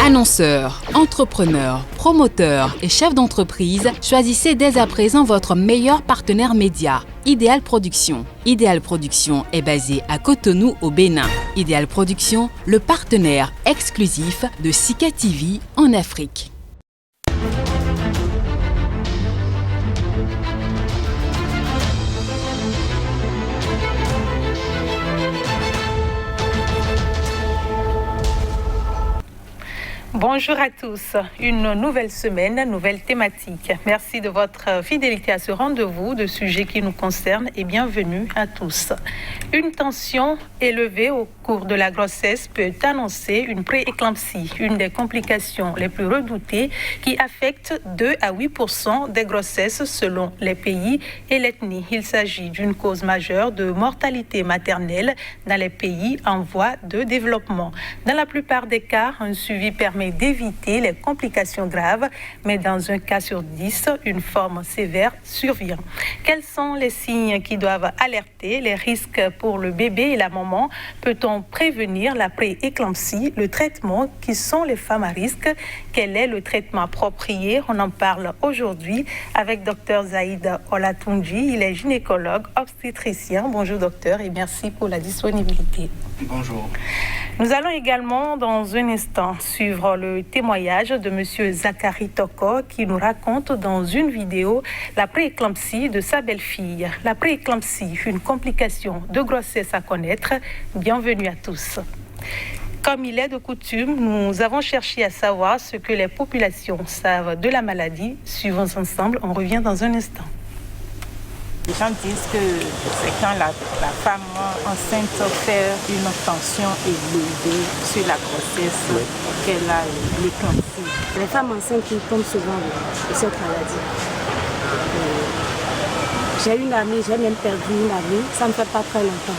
Annonceurs, entrepreneurs, promoteurs et chefs d'entreprise, choisissez dès à présent votre meilleur partenaire média, Ideal Production. Ideal Production est basé à Cotonou au Bénin. Ideal Production, le partenaire exclusif de Sika TV en Afrique. Bonjour à tous, une nouvelle semaine, nouvelle thématique. Merci de votre fidélité à ce rendez-vous de sujets qui nous concernent et bienvenue à tous. Une tension élevée au cours de la grossesse peut annoncer une prééclampsie, une des complications les plus redoutées qui affecte 2 à 8% des grossesses selon les pays et l'ethnie. Il s'agit d'une cause majeure de mortalité maternelle dans les pays en voie de développement. Dans la plupart des cas, un suivi permet d'éviter les complications graves, mais dans un cas sur 10, une forme sévère survient. Quels sont les signes qui doivent alerter les risques pour le bébé et la maman? Peut-on prévenir la prééclampsie? Le traitement, qui sont les femmes à risque? Quel est le traitement approprié? On en parle aujourd'hui avec Dr Zaïd Olatunji. Il est gynécologue obstétricien. Bonjour docteur et merci pour la disponibilité. Bonjour. Nous allons également dans un instant suivre le témoignage de M. Zachary Toko qui nous raconte dans une vidéo la prééclampsie de sa belle-fille. La prééclampsie, une complication de grossesse à connaître. Bienvenue à tous. Comme il est de coutume, nous avons cherché à savoir ce que les populations savent de la maladie. Suivons ensemble, on revient dans un instant. Les gens disent que c'est quand la femme enceinte fait une tension élevée sur la grossesse qu'elle a l'éclampsie. Les femmes enceintes qui tombent souvent de cette maladie. J'ai une amie, j'ai même perdu une amie, ça ne fait pas très longtemps.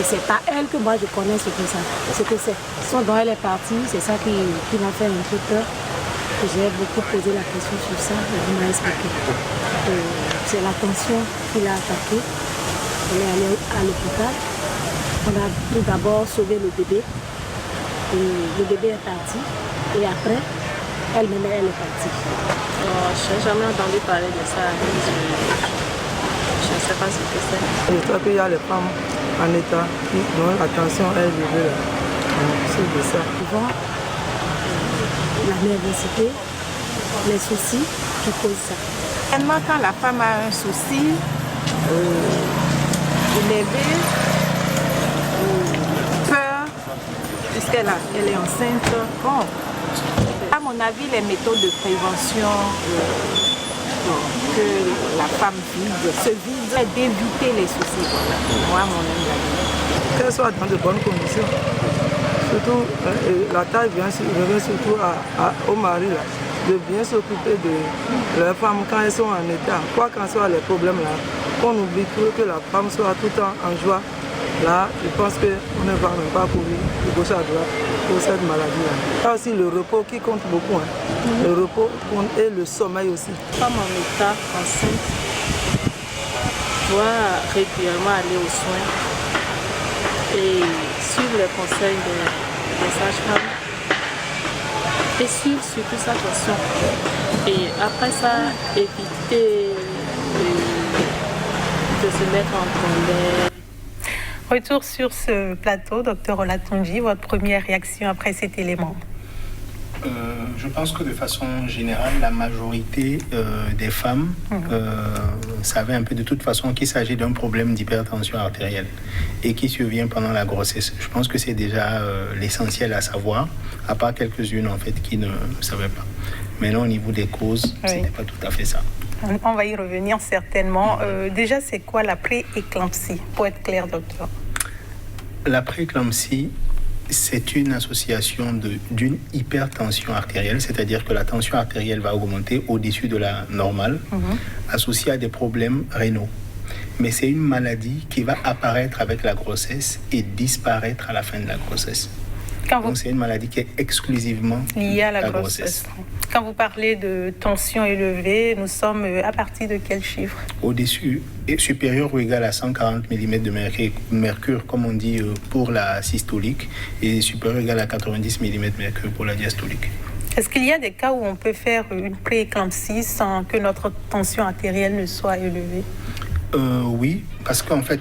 Et c'est pas elle que moi je connais ce que c'est. Son dont elle est partie, c'est ça qui m'a fait un peu peur. J'ai beaucoup posé la question sur ça et il m'a expliqué. C'est la tension qui l'a attaquée. Elle est allée à l'hôpital. On a tout d'abord sauvé le bébé. Et le bébé est parti. Et après, elle-même, elle est partie. Je n'ai jamais entendu parler de ça. Je ne sais pas ce que c'est. Je crois qu'il y a les femmes en état dont la tension est élevée. C'est de ça. Souvent, la nervosité, les soucis qui causent ça. Seulement quand la femme a un souci élevé, peur, puisqu'elle est enceinte, bon, à mon avis, les méthodes de prévention que la femme se vise est d'éviter les soucis. Moi, mon ami. Qu'elle soit dans de bonnes conditions. Surtout, la tâche revient surtout au mari là, de bien s'occuper de leurs femmes quand elles sont en état. Quoi qu'en soient les problèmes là, qu'on oublie tout, que la femme soit tout le temps en joie. Là, je pense qu'on ne va même pas courir de gauche à droite pour cette maladie-là. Il y a aussi le repos qui compte beaucoup. Hein. Le repos et le sommeil aussi. Femme en état enceinte doit régulièrement aller aux soins et suivre les conseils des sages-femmes et suivre surtout sa tension. Et après ça, éviter de se mettre en colère. Retour sur ce plateau, Dr Olatunji, votre première réaction après cet élément? Je pense que de façon générale, la majorité des femmes savaient un peu de toute façon qu'il s'agit d'un problème d'hypertension artérielle et qui survient pendant la grossesse. Je pense que c'est déjà l'essentiel à savoir, à part quelques-unes en fait qui ne savaient pas. Maintenant, au niveau des causes, ce n'est pas tout à fait ça. On va y revenir certainement. Déjà, c'est quoi la prééclampsie? Pour être clair, docteur. La prééclampsie, c'est une association d'une hypertension artérielle, c'est-à-dire que la tension artérielle va augmenter au-dessus de la normale, associée à des problèmes rénaux. Mais c'est une maladie qui va apparaître avec la grossesse et disparaître à la fin de la grossesse. Donc c'est une maladie qui est exclusivement liée à la grossesse. Quand vous parlez de tension élevée, nous sommes à partir de quel chiffre? Au-dessus, et supérieur ou égal à 140 mm de mercure, comme on dit pour la systolique, et supérieur ou égal à 90 mm de mercure pour la diastolique. Est-ce qu'il y a des cas où on peut faire une prééclampsie sans que notre tension artérielle ne soit élevée? Oui, parce qu'en fait,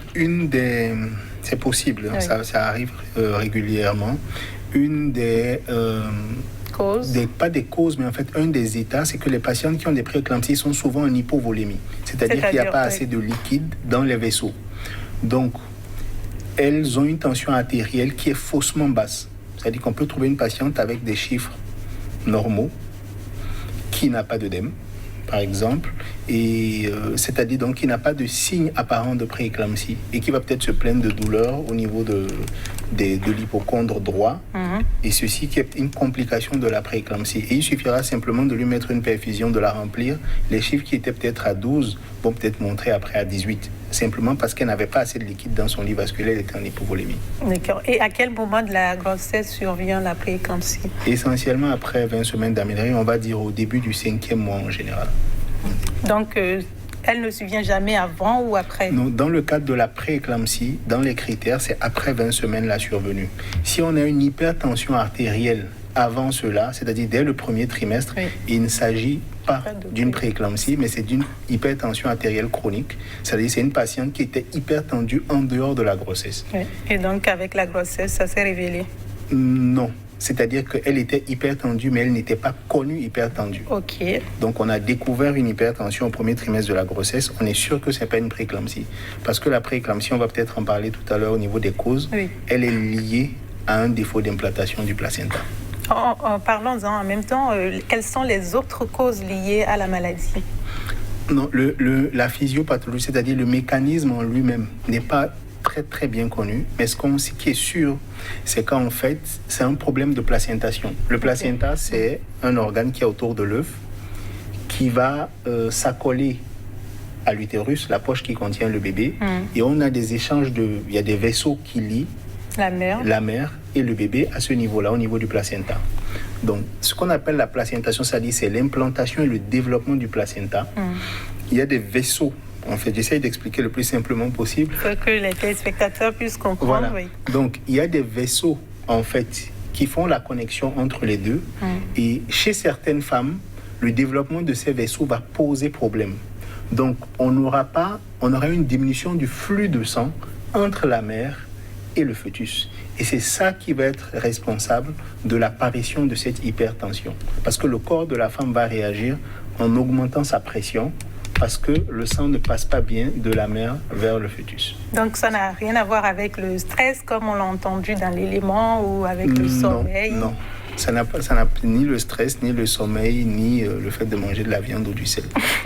c'est possible, oui. ça arrive régulièrement. Une des causes? Pas des causes, mais en fait, un des états, c'est que les patients qui ont des prééclampsies sont souvent en hypovolémie. C'est-à-dire qu'il n'y a pas assez de liquide dans les vaisseaux. Donc, elles ont une tension artérielle qui est faussement basse. C'est-à-dire qu'on peut trouver une patiente avec des chiffres normaux qui n'a pas d'œdème, par exemple, et c'est-à-dire donc qui n'a pas de signe apparent de prééclampsie et qui va peut-être se plaindre de douleur au niveau de l'hypochondre droit, et ceci qui est une complication de la prééclampsie. Et il suffira simplement de lui mettre une perfusion, de la remplir. Les chiffres qui étaient peut-être à 12 vont peut-être montrer après à 18, simplement parce qu'elle n'avait pas assez de liquide dans son lit vasculaire, elle était en hypovolémie. D'accord. Et à quel moment de la grossesse survient la prééclampsie? Essentiellement après 20 semaines d'aménorrhée, on va dire au début du 5e mois en général. Donc, elle ne survient jamais avant ou après? Non, dans le cadre de la prééclampsie, dans les critères, c'est après 20 semaines la survenue. Si on a une hypertension artérielle avant cela, c'est-à-dire dès le premier trimestre, oui, il ne s'agit pas d'une prééclampsie, mais c'est d'une hypertension artérielle chronique. C'est-à-dire c'est une patiente qui était hypertendue en dehors de la grossesse. Oui. Et donc avec la grossesse, ça s'est révélé? Non. C'est-à-dire qu'elle était hypertendue, mais elle n'était pas connue hypertendue. Ok. Donc, on a découvert une hypertension au premier trimestre de la grossesse. On est sûr que ce n'est pas une prééclampsie. Parce que la prééclampsie, on va peut-être en parler tout à l'heure au niveau des causes, oui, elle est liée à un défaut d'implantation du placenta. Parlons-en en même temps. Quelles sont les autres causes liées à la maladie? Non, la physiopathologie, c'est-à-dire le mécanisme en lui-même, n'est pas très bien connu, mais ce qui est sûr, c'est qu'en fait, c'est un problème de placentation. Le placenta, c'est un organe qui est autour de l'œuf, qui va s'accoler à l'utérus, la poche qui contient le bébé, et on a des échanges il y a des vaisseaux qui lient la mère et le bébé à ce niveau-là, au niveau du placenta. Donc, ce qu'on appelle la placentation, c'est l'implantation et le développement du placenta. Il y a des vaisseaux. En fait, j'essaie d'expliquer le plus simplement possible. Pour que les téléspectateurs puissent comprendre. Voilà. Oui. Donc, il y a des vaisseaux, en fait, qui font la connexion entre les deux. Et chez certaines femmes, le développement de ces vaisseaux va poser problème. Donc, on aura une diminution du flux de sang entre la mère et le fœtus. Et c'est ça qui va être responsable de l'apparition de cette hypertension. Parce que le corps de la femme va réagir en augmentant sa pression, parce que le sang ne passe pas bien de la mère vers le fœtus. Donc ça n'a rien à voir avec le stress, comme on l'a entendu dans l'élément, ou avec le sommeil? Non, ça n'a ni le stress, ni le sommeil, ni le fait de manger de la viande ou du sel.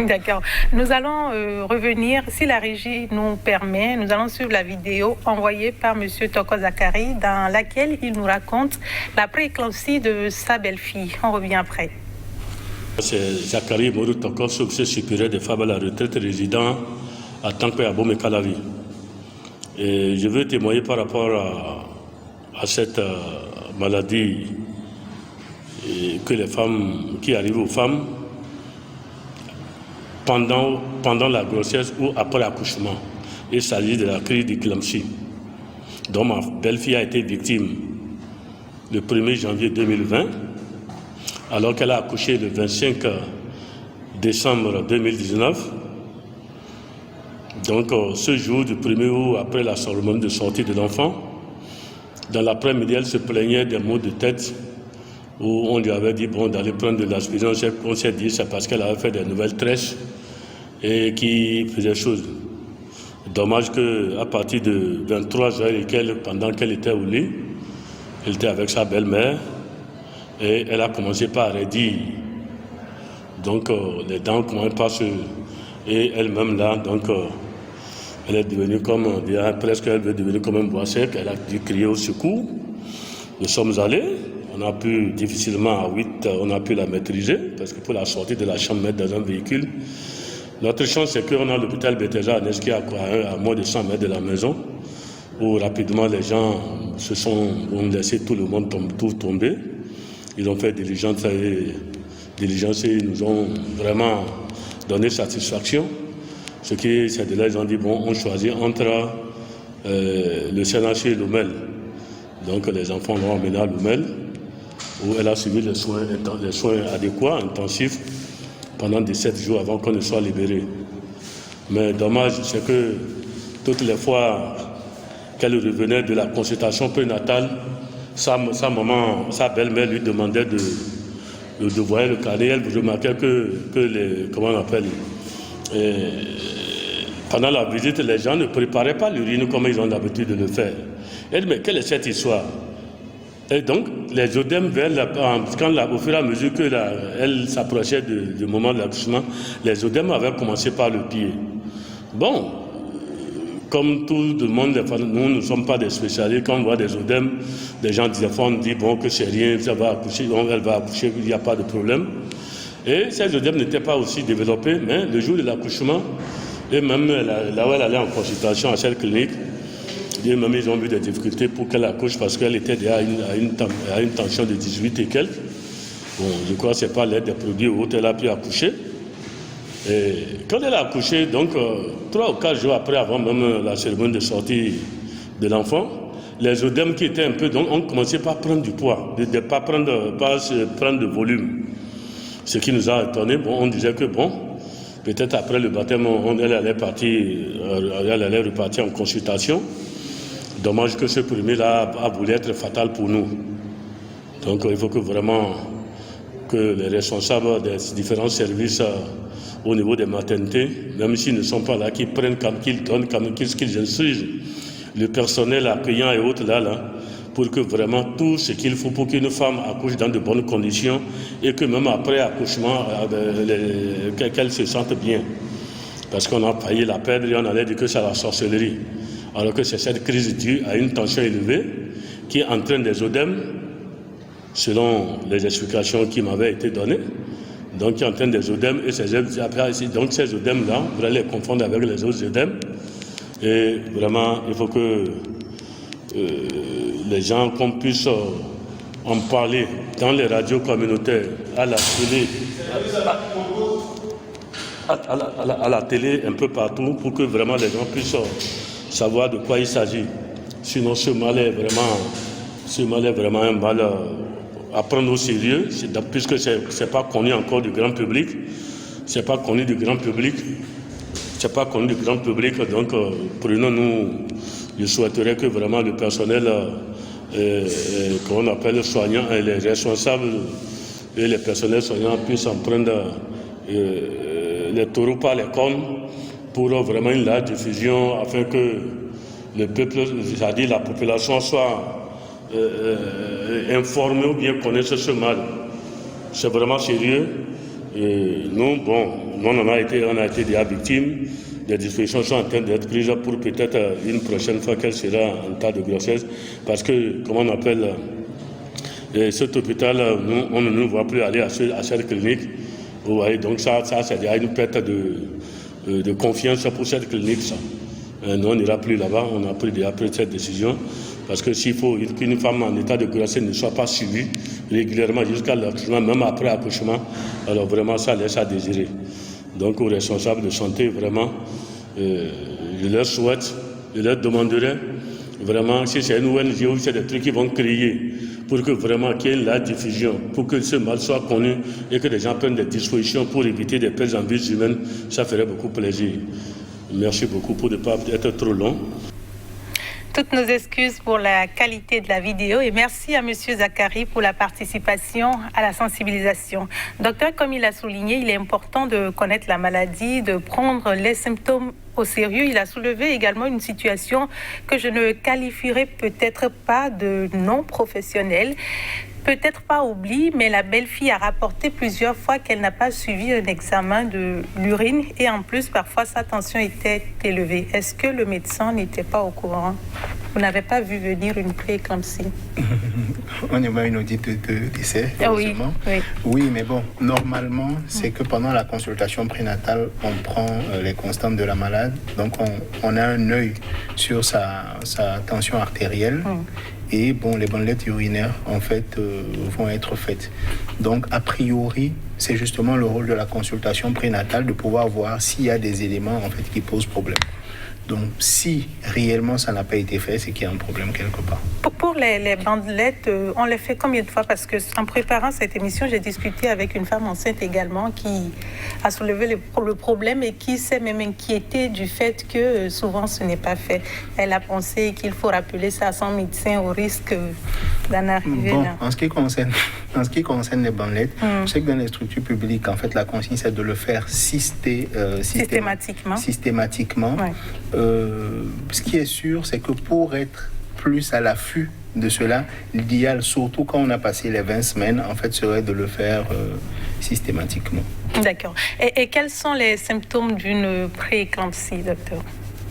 D'accord. Nous allons revenir, si la régie nous permet, nous allons suivre la vidéo envoyée par M. Toko Zakari, dans laquelle il nous raconte la prééclampsie de sa belle-fille. On revient après. C'est Zakari Mourou Toko, officier supérieur des femmes à la retraite, résident à Tankwe, à Bomé-Calavi. Et je veux témoigner par rapport à cette maladie que les femmes, qui arrive aux femmes pendant la grossesse ou après l'accouchement. Il s'agit de la crise d'éclampsie, dont ma belle-fille a été victime le 1er janvier 2020. Alors qu'elle a accouché le 25 décembre 2019. Donc, ce jour du 1er août, après la cérémonie de sortie de l'enfant, dans l'après-midi, elle se plaignait des maux de tête où on lui avait dit d'aller prendre de l'aspirine. On s'est dit c'est parce qu'elle avait fait des nouvelles tresses et qui faisait chose. Dommage qu'à partir de 23h et quelques, pendant qu'elle était au lit, elle était avec sa belle-mère. Et elle a commencé par raidir. Donc, les dents commencent par se... Et elle-même, là, donc, elle est devenue comme, on dirait, presque, elle veut devenir comme un bois sec. Elle a dû crier au secours. Nous sommes allés. On a pu, difficilement, à 8, on a pu la maîtriser. Parce que pour la sortir de la chambre, mettre dans un véhicule. Notre chance, c'est qu'on a l'hôpital Bethesda à Nesky, à moins de 100 mètres de la maison, où rapidement, les gens ont laissé tout le monde tout tomber. Ils ont fait diligence diligencés nous ont vraiment donné satisfaction. Ce qui, c'est de là, ils ont dit, bon, on choisit entre le CNH et l'OMEL. Donc les enfants l'ont emmené à l'OMEL, où elle a suivi les soins adéquats, intensifs, pendant 17 jours avant qu'on ne soit libéré. Mais dommage, c'est que toutes les fois qu'elle revenait de la consultation prénatale, sa maman, sa belle-mère lui demandait de voir le carnet. Elle remarquait que les, comment on appelle, pendant la visite, les gens ne préparaient pas l'urine comme ils ont l'habitude de le faire. Elle dit, mais quelle est cette histoire? Et donc, les œdèmes, au fur et à mesure qu'elle s'approchait du moment de l'accouchement, les œdèmes avaient commencé par le pied. Bon, comme tout le monde, nous ne sommes pas des spécialistes. Quand on voit des œdèmes, les gens disent bon, que c'est rien, ça va accoucher, elle va accoucher, il n'y a pas de problème. Et ces œdèmes n'étaient pas aussi développés, mais le jour de l'accouchement, et même là où elle allait en consultation à cette clinique, et même ils ont eu des difficultés pour qu'elle accouche parce qu'elle était déjà à une tension de 18 et quelques. Bon, je crois que ce n'est pas l'aide des produits ou autre, elle a pu accoucher. Et quand elle a accouché, donc 3 ou 4 jours après, avant même la cérémonie de sortie de l'enfant, les œdèmes qui étaient un peu, donc, ont commencé par prendre du poids, de ne pas prendre de volume. Ce qui nous a étonné, bon, on disait que bon, peut-être après le baptême, elle allait repartir en consultation. Dommage que ce premier-là a voulu être fatal pour nous. Donc il faut que vraiment que les responsables des différents services au niveau des maternités, même s'ils ne sont pas là, qu'ils prennent comme qu'ils donnent, comme qu'ils instruisent le personnel accueillant et autres là, pour que vraiment tout ce qu'il faut pour qu'une femme accouche dans de bonnes conditions et que même après accouchement, qu'elle se sente bien. Parce qu'on a failli la perdre et on allait dire que c'est la sorcellerie. Alors que c'est cette crise due à une tension élevée qui entraîne des œdèmes, selon les explications qui m'avaient été données. Donc qui entraîne des œdèmes et donc ces œdèmes-là, vous allez les confondre avec les autres œdèmes. Et vraiment, il faut que les gens, qu'on puisse en parler dans les radios communautaires, à la télé, à la télé, un peu partout, pour que vraiment les gens puissent savoir de quoi il s'agit. Sinon, ce mal est vraiment un mal à prendre au sérieux, puisque ce n'est pas connu encore du grand public. C'est pas connu du grand public. Donc, prenons-nous, je souhaiterais que vraiment le personnel, qu'on appelle soignants, et les responsables et les personnels soignants puissent en prendre les taureaux par les cornes pour vraiment une large diffusion afin que le peuple, c'est-à-dire la population, soit informée ou bien connaisse ce mal. C'est vraiment sérieux. Et nous, on a été déjà victimes. Des dispositions sont en train d'être prises pour peut-être une prochaine fois qu'elle sera en tas de grossesse. Parce que, comment on appelle, cet hôpital, on ne nous voit plus aller à cette clinique. Vous voyez, donc ça c'est déjà une perte de confiance pour cette clinique. Ça. Nous, on n'ira plus là-bas, on a pris cette décision. Parce que s'il faut qu'une femme en état de grossesse ne soit pas suivie régulièrement jusqu'à l'accouchement, même après l'accouchement, alors vraiment ça laisse à désirer. Donc aux responsables de santé, vraiment, je leur souhaite, je leur demanderai, vraiment, si c'est une ONG ou c'est des trucs qui vont créer, pour que vraiment qu'il y ait la diffusion, pour que ce mal soit connu et que les gens prennent des dispositions pour éviter des pertes en vies humaines, ça ferait beaucoup plaisir. Merci beaucoup pour ne pas être trop long. Toutes nos excuses pour la qualité de la vidéo et merci à M. Zakari pour la participation à la sensibilisation. Docteur, comme il a souligné, il est important de connaître la maladie, de prendre les symptômes au sérieux. Il a soulevé également une situation que je ne qualifierais peut-être pas de non professionnelle. Peut-être pas oubli, mais la belle-fille a rapporté plusieurs fois qu'elle n'a pas suivi un examen de l'urine et en plus, parfois, sa tension était élevée. Est-ce que le médecin n'était pas au courant? Vous n'avez pas vu venir une prééclampsie? On est une audite de décès, heureusement. Oui, mais bon, normalement, c'est que pendant la consultation prénatale, on prend les constantes de la malade. Donc, on a un œil sur sa tension artérielle. Et bon, les bandelettes urinaires, en fait, vont être faites. Donc, a priori, c'est justement le rôle de la consultation prénatale de pouvoir voir s'il y a des éléments en fait qui posent problème. Donc, si réellement ça n'a pas été fait, c'est qu'il y a un problème quelque part. Pour les bandelettes, on les fait combien de fois? Parce qu'en préparant cette émission, j'ai discuté avec une femme enceinte également qui a soulevé le problème et qui s'est même inquiétée du fait que souvent ce n'est pas fait. Elle a pensé qu'il faut rappeler ça à son médecin au risque d'en arriver là. En ce qui concerne les bandelettes, je sais que dans les structures publiques, en fait, la consigne c'est de le faire systématiquement. Ouais. Ce qui est sûr, c'est que pour être plus à l'affût de cela, l'idéal, surtout quand on a passé les 20 semaines, en fait, serait de le faire systématiquement. D'accord. Et quels sont les symptômes d'une prééclampsie, docteur?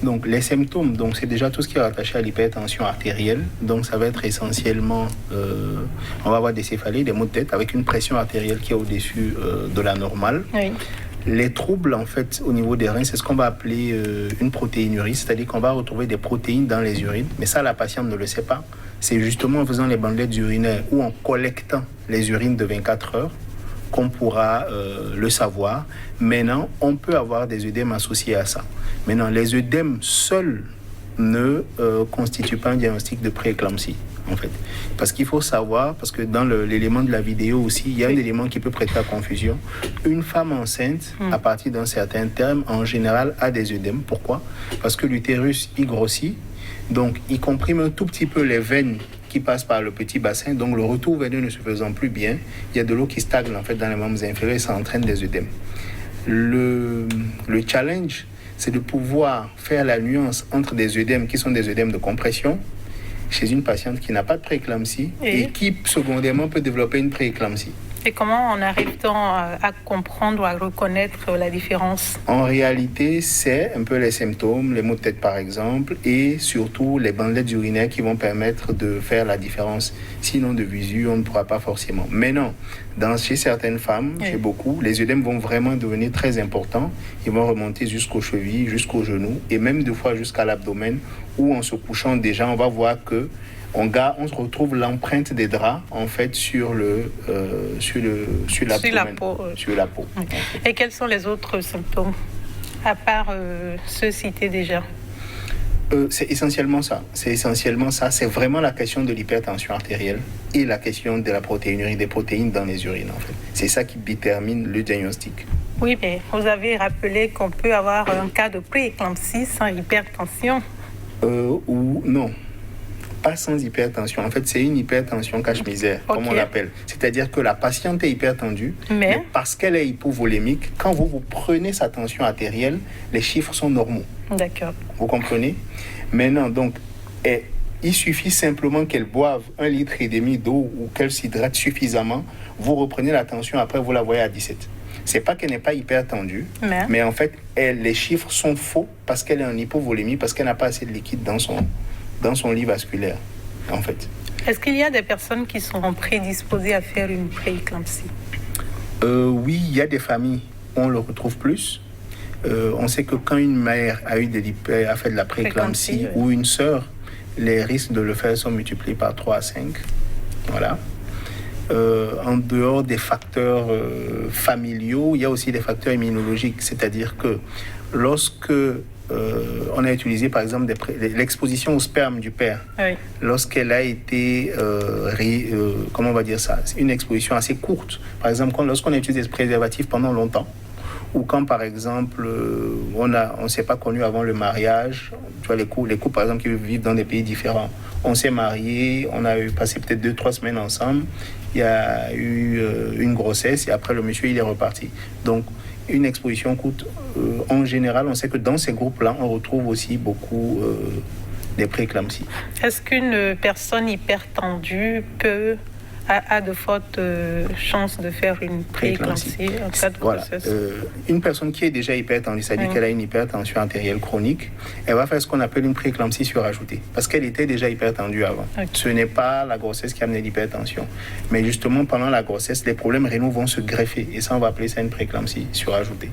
Donc, les symptômes, donc, c'est déjà tout ce qui est rattaché à l'hypertension artérielle. Donc, ça va être essentiellement, on va avoir des céphalées, des maux de tête avec une pression artérielle qui est au-dessus de la normale. Oui. Les troubles, en fait, au niveau des reins, c'est ce qu'on va appeler une protéinurie, c'est-à-dire qu'on va retrouver des protéines dans les urines. Mais ça, la patiente ne le sait pas. C'est justement en faisant les bandelettes urinaires ou en collectant les urines de 24 heures qu'on pourra le savoir. Maintenant, on peut avoir des œdèmes associés à ça. Maintenant, les œdèmes seuls ne constituent pas un diagnostic de prééclampsie, en fait. Parce qu'il faut savoir, parce que dans l'élément de la vidéo aussi, il y a un élément qui peut prêter à confusion. Une femme enceinte, à partir d'un certain terme, en général, a des œdèmes. Pourquoi? Parce que l'utérus, il grossit, donc il comprime un tout petit peu les veines qui passent par le petit bassin, donc le retour veineux ne se faisant plus bien, il y a de l'eau qui stagne en fait dans les membres inférieurs et ça entraîne des œdèmes. Le challenge, c'est de pouvoir faire la nuance entre des œdèmes qui sont des œdèmes de compression chez une patiente qui n'a pas de prééclampsie et qui, secondairement, peut développer une prééclampsie. Et comment on arrive-t-on à comprendre ou à reconnaître la différence? En réalité, c'est un peu les symptômes, les maux de tête par exemple, et surtout les bandelettes urinaires qui vont permettre de faire la différence. Sinon, de visu, on ne pourra pas forcément. Mais non, chez certaines femmes, chez beaucoup, les œdèmes vont vraiment devenir très importants. Ils vont remonter jusqu'aux chevilles, jusqu'aux genoux, et même des fois jusqu'à l'abdomen, où en se couchant déjà, on va voir que on se retrouve l'empreinte des draps en fait sur la peau. Et quels sont les autres symptômes à part ceux cités déjà? C'est essentiellement ça. C'est vraiment la question de l'hypertension artérielle et la question de la protéinurie, des protéines dans les urines en fait. C'est ça qui détermine le diagnostic. Oui, mais vous avez rappelé qu'on peut avoir un cas de prééclampsie sans hypertension. Ou non. Pas sans hypertension. En fait, c'est une hypertension cache-misère, comme on l'appelle. C'est-à-dire que la patiente est hypertendue, mais parce qu'elle est hypovolémique, quand vous prenez sa tension artérielle, les chiffres sont normaux. D'accord. Vous comprenez? Maintenant, donc, il suffit simplement qu'elle boive 1,5 litre d'eau ou qu'elle s'hydrate suffisamment. Vous reprenez la tension, après vous la voyez à 17. C'est pas qu'elle n'est pas hypertendue, mais en fait, les chiffres sont faux parce qu'elle est en hypovolémie, parce qu'elle n'a pas assez de liquide dans son lit vasculaire, en fait. Est-ce qu'il y a des personnes qui sont prédisposées à faire une prééclampsie? Oui, il y a des familles où on le retrouve plus. On sait que quand une mère a fait de la prééclampsie ou une sœur, les risques de le faire sont multipliés par 3 à 5. Voilà. En dehors des facteurs familiaux, il y a aussi des facteurs immunologiques, c'est-à-dire que lorsque on a utilisé par exemple l'exposition au sperme du père, lorsqu'elle a été, comment on va dire ça, une exposition assez courte, par exemple lorsqu'on a utilisé des préservatifs pendant longtemps, ou quand par exemple on ne s'est pas connu avant le mariage, tu vois, les couples par exemple qui vivent dans des pays différents, on s'est mariés, on a passé peut-être 2-3 semaines ensemble, il y a eu une grossesse et après le monsieur il est reparti. Donc une exposition courte, en général, on sait que dans ces groupes-là, on retrouve aussi beaucoup des prééclampsies. Est-ce qu'une personne hypertendue a de fortes chances de faire une prééclampsie en cas de grossesse? Une personne qui est déjà hypertendue, c'est-à-dire qu'elle a une hypertension artérielle chronique, elle va faire ce qu'on appelle une prééclampsie surajoutée, parce qu'elle était déjà hypertendue avant. Ce n'est pas la grossesse qui a amené l'hypertension. Mais justement, pendant la grossesse, les problèmes rénaux vont se greffer, et ça, on va appeler ça une prééclampsie surajoutée.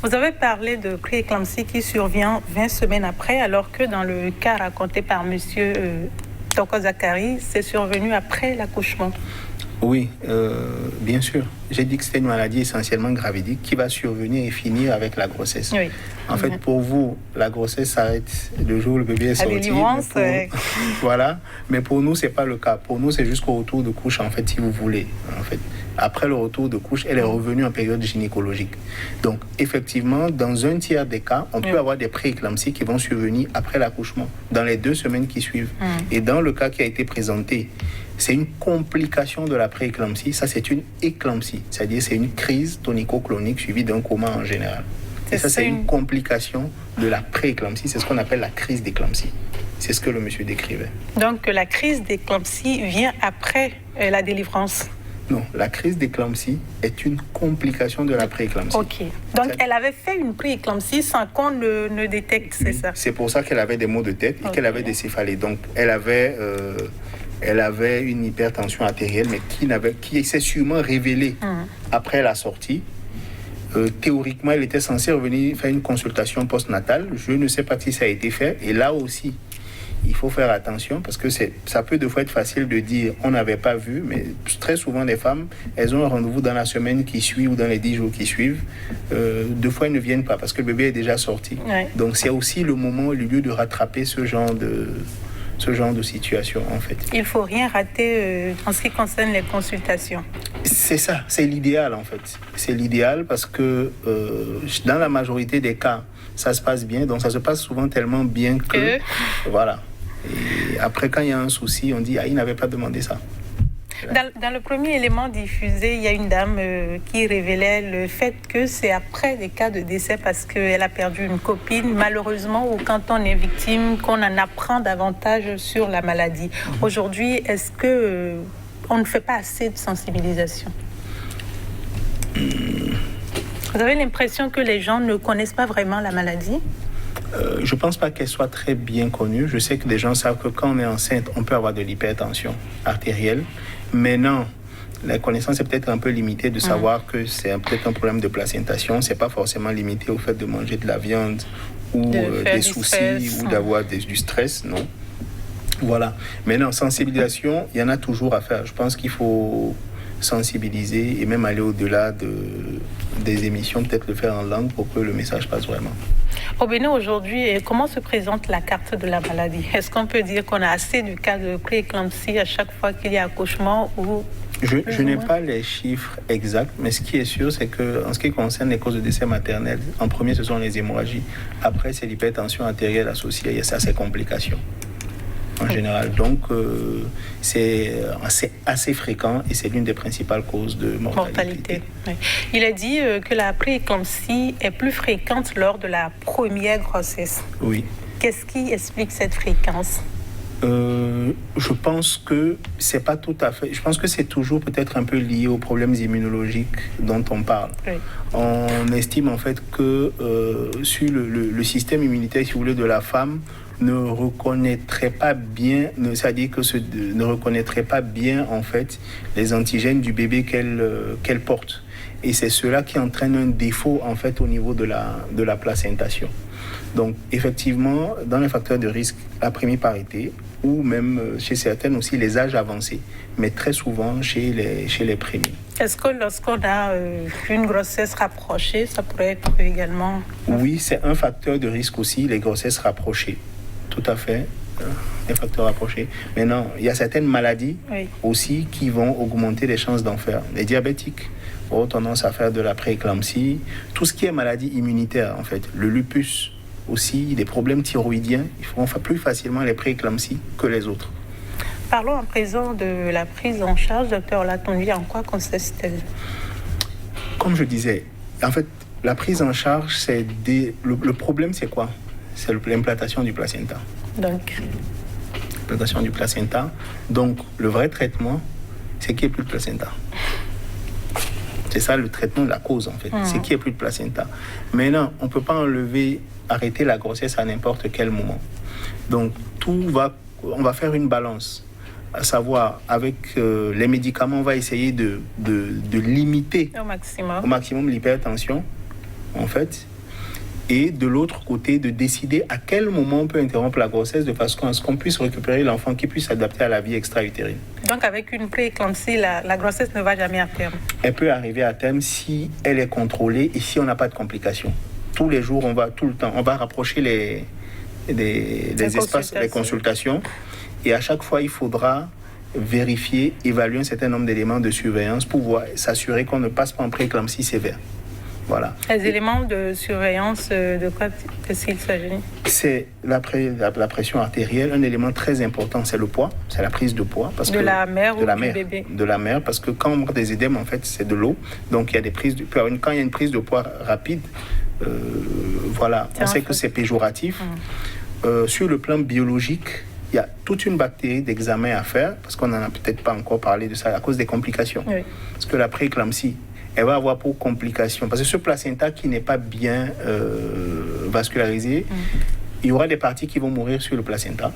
Vous avez parlé de prééclampsie qui survient 20 semaines après, alors que dans le cas raconté par monsieur Toko Zakari, c'est survenu après l'accouchement. Oui, bien sûr. J'ai dit que c'était une maladie essentiellement gravidique qui va survenir et finir avec la grossesse. Oui. En fait, pour vous, la grossesse s'arrête le jour où le bébé est sorti. Voilà. Mais pour nous, c'est pas le cas. Pour nous, c'est jusqu'au retour de couche, en fait, si vous voulez. En fait, après le retour de couche, elle est revenue en période gynécologique. Donc, effectivement, dans un tiers des cas, on peut avoir des prééclampsies qui vont survenir après l'accouchement, dans les 2 semaines qui suivent. Et dans le cas qui a été présenté, c'est une complication de la prééclampsie. Ça, c'est une éclampsie. C'est-à-dire, c'est une crise tonico-clonique suivie d'un coma en général. Et ça, c'est une complication de la prééclampsie. C'est ce qu'on appelle la crise d'éclampsie. C'est ce que le monsieur décrivait. Donc, la crise d'éclampsie vient après la délivrance? Non, la crise d'éclampsie est une complication de la prééclampsie. Ok. Donc, elle avait fait une prééclampsie sans qu'on ne détecte, c'est ça? C'est pour ça qu'elle avait des maux de tête et qu'elle avait des céphalées. Donc, elle avait une hypertension artérielle, mais qui s'est sûrement révélée après la sortie. Théoriquement, elle était censée revenir faire une consultation postnatale. Je ne sais pas si ça a été fait. Et là aussi, il faut faire attention parce que ça peut des fois être facile de dire on n'avait pas vu, mais très souvent les femmes, elles ont un rendez-vous dans la semaine qui suit ou dans les 10 jours qui suivent. 2 fois, elles ne viennent pas parce que le bébé est déjà sorti. Ouais. Donc c'est aussi le moment, le lieu de rattraper ce genre de situation, en fait. Il ne faut rien rater en ce qui concerne les consultations. C'est ça, c'est l'idéal, en fait. C'est l'idéal parce que dans la majorité des cas, ça se passe bien. Donc, ça se passe souvent tellement bien que... Voilà. Et après, quand il y a un souci, on dit « Ah, il n'avait pas demandé ça ». Dans le premier élément diffusé, il y a une dame qui révélait le fait que c'est après des cas de décès parce qu'elle a perdu une copine, malheureusement, ou quand on est victime, qu'on en apprend davantage sur la maladie. Aujourd'hui, est-ce que on ne fait pas assez de sensibilisation? Vous avez l'impression que les gens ne connaissent pas vraiment la maladie? Je ne pense pas qu'elle soit très bien connue. Je sais que les gens savent que quand on est enceinte, on peut avoir de l'hypertension artérielle. Maintenant, la connaissance est peut-être un peu limitée de savoir que c'est peut-être un problème de placentation. Ce n'est pas forcément limité au fait de manger de la viande ou des soucis ou d'avoir du stress, non. Voilà. Maintenant, sensibilisation, il y en a toujours à faire. Je pense qu'il faut sensibiliser et même aller au-delà des émissions, peut-être le faire en langue pour que le message passe vraiment. Au Bénin, aujourd'hui, comment se présente la carte de la maladie? Est-ce qu'on peut dire qu'on a assez de cas de prééclampsie à chaque fois qu'il y a accouchement ou... Je n'ai pas les chiffres exacts, mais ce qui est sûr, c'est qu'en ce qui concerne les causes de décès maternels, en premier, ce sont les hémorragies. Après, c'est l'hypertension artérielle associée à ces complications. En général. Donc, c'est assez fréquent et c'est l'une des principales causes de mortalité. Oui. Il a dit que la prééclampsie est plus fréquente lors de la première grossesse. Oui. Qu'est-ce qui explique cette fréquence? Je pense que c'est pas tout à fait. Je pense que c'est toujours peut-être un peu lié aux problèmes immunologiques dont on parle. Oui. On estime en fait que sur le système immunitaire, si vous voulez, de la femme, ne reconnaîtrait pas bien, c'est-à-dire que ne reconnaîtrait pas bien en fait les antigènes du bébé qu'elle porte. Et c'est cela qui entraîne un défaut en fait au niveau de la placentation. Donc effectivement, dans les facteurs de risque, la primiparité ou même chez certaines aussi les âges avancés, mais très souvent chez les prémis. Est-ce que lorsqu'on a une grossesse rapprochée, ça pourrait être également... Oui, c'est un facteur de risque aussi, les grossesses rapprochées. Tout à fait, les facteurs rapprochés. Maintenant, il y a certaines maladies aussi qui vont augmenter les chances d'en faire. Les diabétiques ont tendance à faire de la prééclampsie. Tout ce qui est maladie immunitaire, en fait, le lupus aussi, des problèmes thyroïdiens, ils feront plus facilement les prééclampsies que les autres. Parlons à présent de la prise en charge, docteur Olatunji. En quoi consiste-t-elle? Comme je disais, en fait, la prise en charge, le problème, c'est quoi? C'est l'implantation du placenta. Donc, l'implantation du placenta. Donc, le vrai traitement, c'est qu'il n'y ait plus de placenta. C'est ça le traitement de la cause, en fait. C'est qu'il n'y ait plus de placenta. Maintenant, on ne peut pas arrêter la grossesse à n'importe quel moment. Donc, on va faire une balance. À savoir, avec les médicaments, on va essayer de limiter au maximum l'hypertension, en fait. Et de l'autre côté, de décider à quel moment on peut interrompre la grossesse de façon à ce qu'on puisse récupérer l'enfant qui puisse s'adapter à la vie extra-utérine. Donc avec une prééclampsie, la grossesse ne va jamais à terme? Elle peut arriver à terme si elle est contrôlée et si on n'a pas de complications. Tous les jours, tout le temps, on va rapprocher les espaces, les consultations. Et à chaque fois, il faudra vérifier, évaluer un certain nombre d'éléments de surveillance pour s'assurer qu'on ne passe pas en prééclampsie sévère. Voilà. Les éléments de surveillance, de quoi est-il s'agit? C'est la pression artérielle. Un élément très important, c'est le poids, c'est la prise de poids. De la mère ou du bébé? De la mère, parce que quand on a des édèmes, en fait, c'est de l'eau. Donc, il y a des prises quand il y a une prise de poids rapide, voilà, on sait que c'est péjoratif. Sur le plan biologique, il y a toute une batterie d'examens à faire, parce qu'on n'en a peut-être pas encore parlé de ça, à cause des complications. Oui. Parce que la prééclampsie, elle va avoir pour complication, parce que ce placenta qui n'est pas bien vascularisé, il y aura des parties qui vont mourir sur le placenta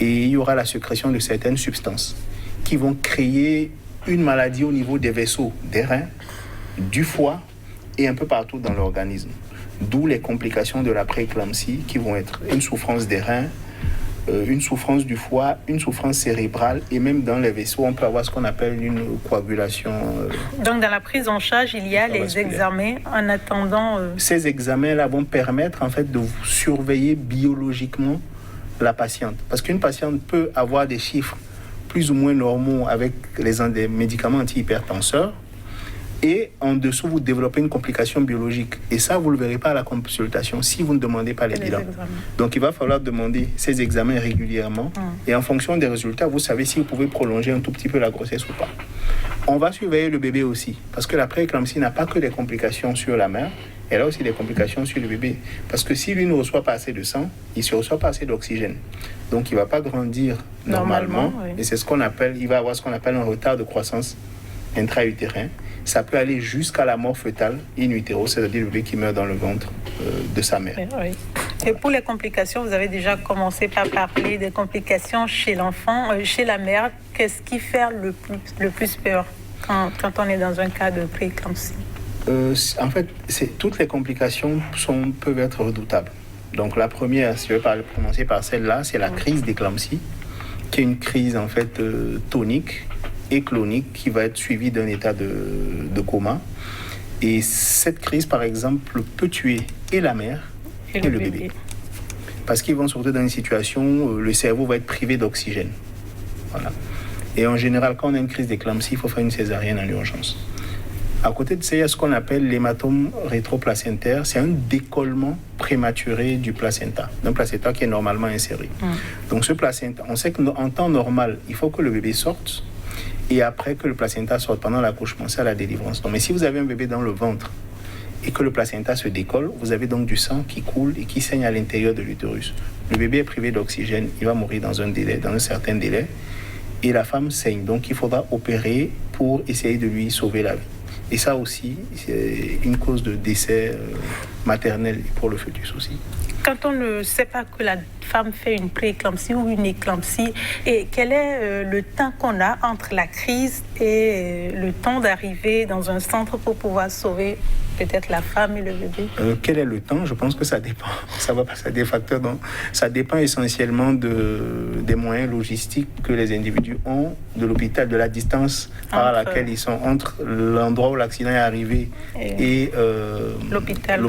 et il y aura la sécrétion de certaines substances qui vont créer une maladie au niveau des vaisseaux, des reins, du foie et un peu partout dans l'organisme. D'où les complications de la prééclampsie qui vont être une souffrance des reins, une souffrance du foie, une souffrance cérébrale et même dans les vaisseaux, on peut avoir ce qu'on appelle une coagulation. Donc dans la prise en charge, il y a les examens en attendant... Ces examens-là vont permettre en fait de surveiller biologiquement la patiente. Parce qu'une patiente peut avoir des chiffres plus ou moins normaux avec des médicaments antihypertenseurs, et en dessous, vous développez une complication biologique. Et ça, vous ne le verrez pas à la consultation si vous ne demandez pas les bilans. Donc, il va falloir demander ces examens régulièrement. Et en fonction des résultats, vous savez si vous pouvez prolonger un tout petit peu la grossesse ou pas. On va surveiller le bébé aussi. Parce que la prééclampsie n'a pas que des complications sur la mère, elle a aussi des complications sur le bébé. Parce que si lui ne reçoit pas assez de sang, il ne reçoit pas assez d'oxygène. Donc, il ne va pas grandir normalement. Oui. Et c'est il va avoir ce qu'on appelle un retard de croissance intra-utérin. Ça peut aller jusqu'à la mort fœtale in utero, c'est-à-dire le bébé qui meurt dans le ventre de sa mère. Oui. Et pour les complications, vous avez déjà commencé par parler des complications chez l'enfant, chez la mère. Qu'est-ce qui fait le plus peur quand on est dans un cas de prééclampsie? En fait, toutes les complications peuvent être redoutables. Donc la première, si je vais commencer par celle-là, c'est la crise d'éclampsie, qui est une crise en fait tonique et clonique qui va être suivie d'un état de coma. Et cette crise, par exemple, peut tuer et la mère et le bébé. Parce qu'ils vont se retrouver dans une situation où le cerveau va être privé d'oxygène. Voilà. Et en général, quand on a une crise d'éclampsie, il faut faire une césarienne en urgence. À côté de ça, il y a ce qu'on appelle l'hématome rétroplacentaire. C'est un décollement prématuré du placenta, d'un placenta qui est normalement inséré. Donc ce placenta, on sait qu'en temps normal, il faut que le bébé sorte et après que le placenta sorte pendant l'accouchement, c'est à la délivrance. Donc, mais si vous avez un bébé dans le ventre et que le placenta se décolle, vous avez donc du sang qui coule et qui saigne à l'intérieur de l'utérus. Le bébé est privé d'oxygène, il va mourir dans un certain délai et la femme saigne. Donc il faudra opérer pour essayer de lui sauver la vie. Et ça aussi, c'est une cause de décès maternel pour le fœtus aussi. Quand on ne sait pas que la femme fait une prééclampsie ou une éclampsie, et quel est le temps qu'on a entre la crise et le temps d'arriver dans un centre pour pouvoir sauver peut-être la femme et le bébé? Quel est le temps? Je pense que ça dépend. Ça va passer à des facteurs. Donc, ça dépend essentiellement des moyens logistiques que les individus ont, de l'hôpital, de la distance par laquelle ils sont entre l'endroit où l'accident est arrivé et l'hôpital,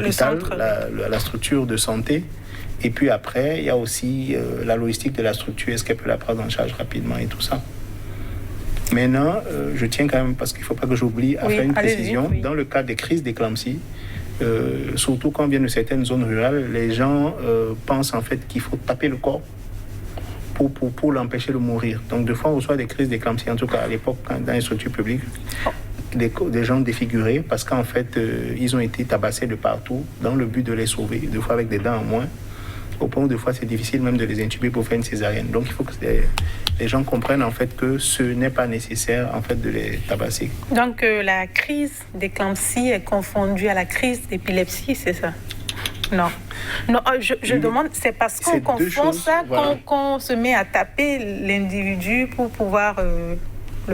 la structure de santé. Et puis après, il y a aussi la logistique de la structure. Est-ce qu'elle peut la prendre en charge rapidement et tout ça? Maintenant, je tiens quand même, parce qu'il ne faut pas que j'oublie, à faire une précision. Dans le cas des crises d'éclampsie, surtout quand on vient de certaines zones rurales, les gens pensent en fait qu'il faut taper le corps pour l'empêcher de mourir. Donc, des fois, on reçoit des crises d'éclampsie, en tout cas à l'époque, dans les structures publiques, des gens défigurés parce qu'en fait, ils ont été tabassés de partout dans le but de les sauver, des fois avec des dents en moins. Au point où des fois c'est difficile même de les intuber pour faire une césarienne. Donc il faut que les gens comprennent en fait que ce n'est pas nécessaire en fait de les tabasser. Donc la crise d'éclampsie est confondue à la crise d'épilepsie, c'est ça? Non, je demande, c'est parce qu'on confond ça qu'on se met à taper l'individu pour pouvoir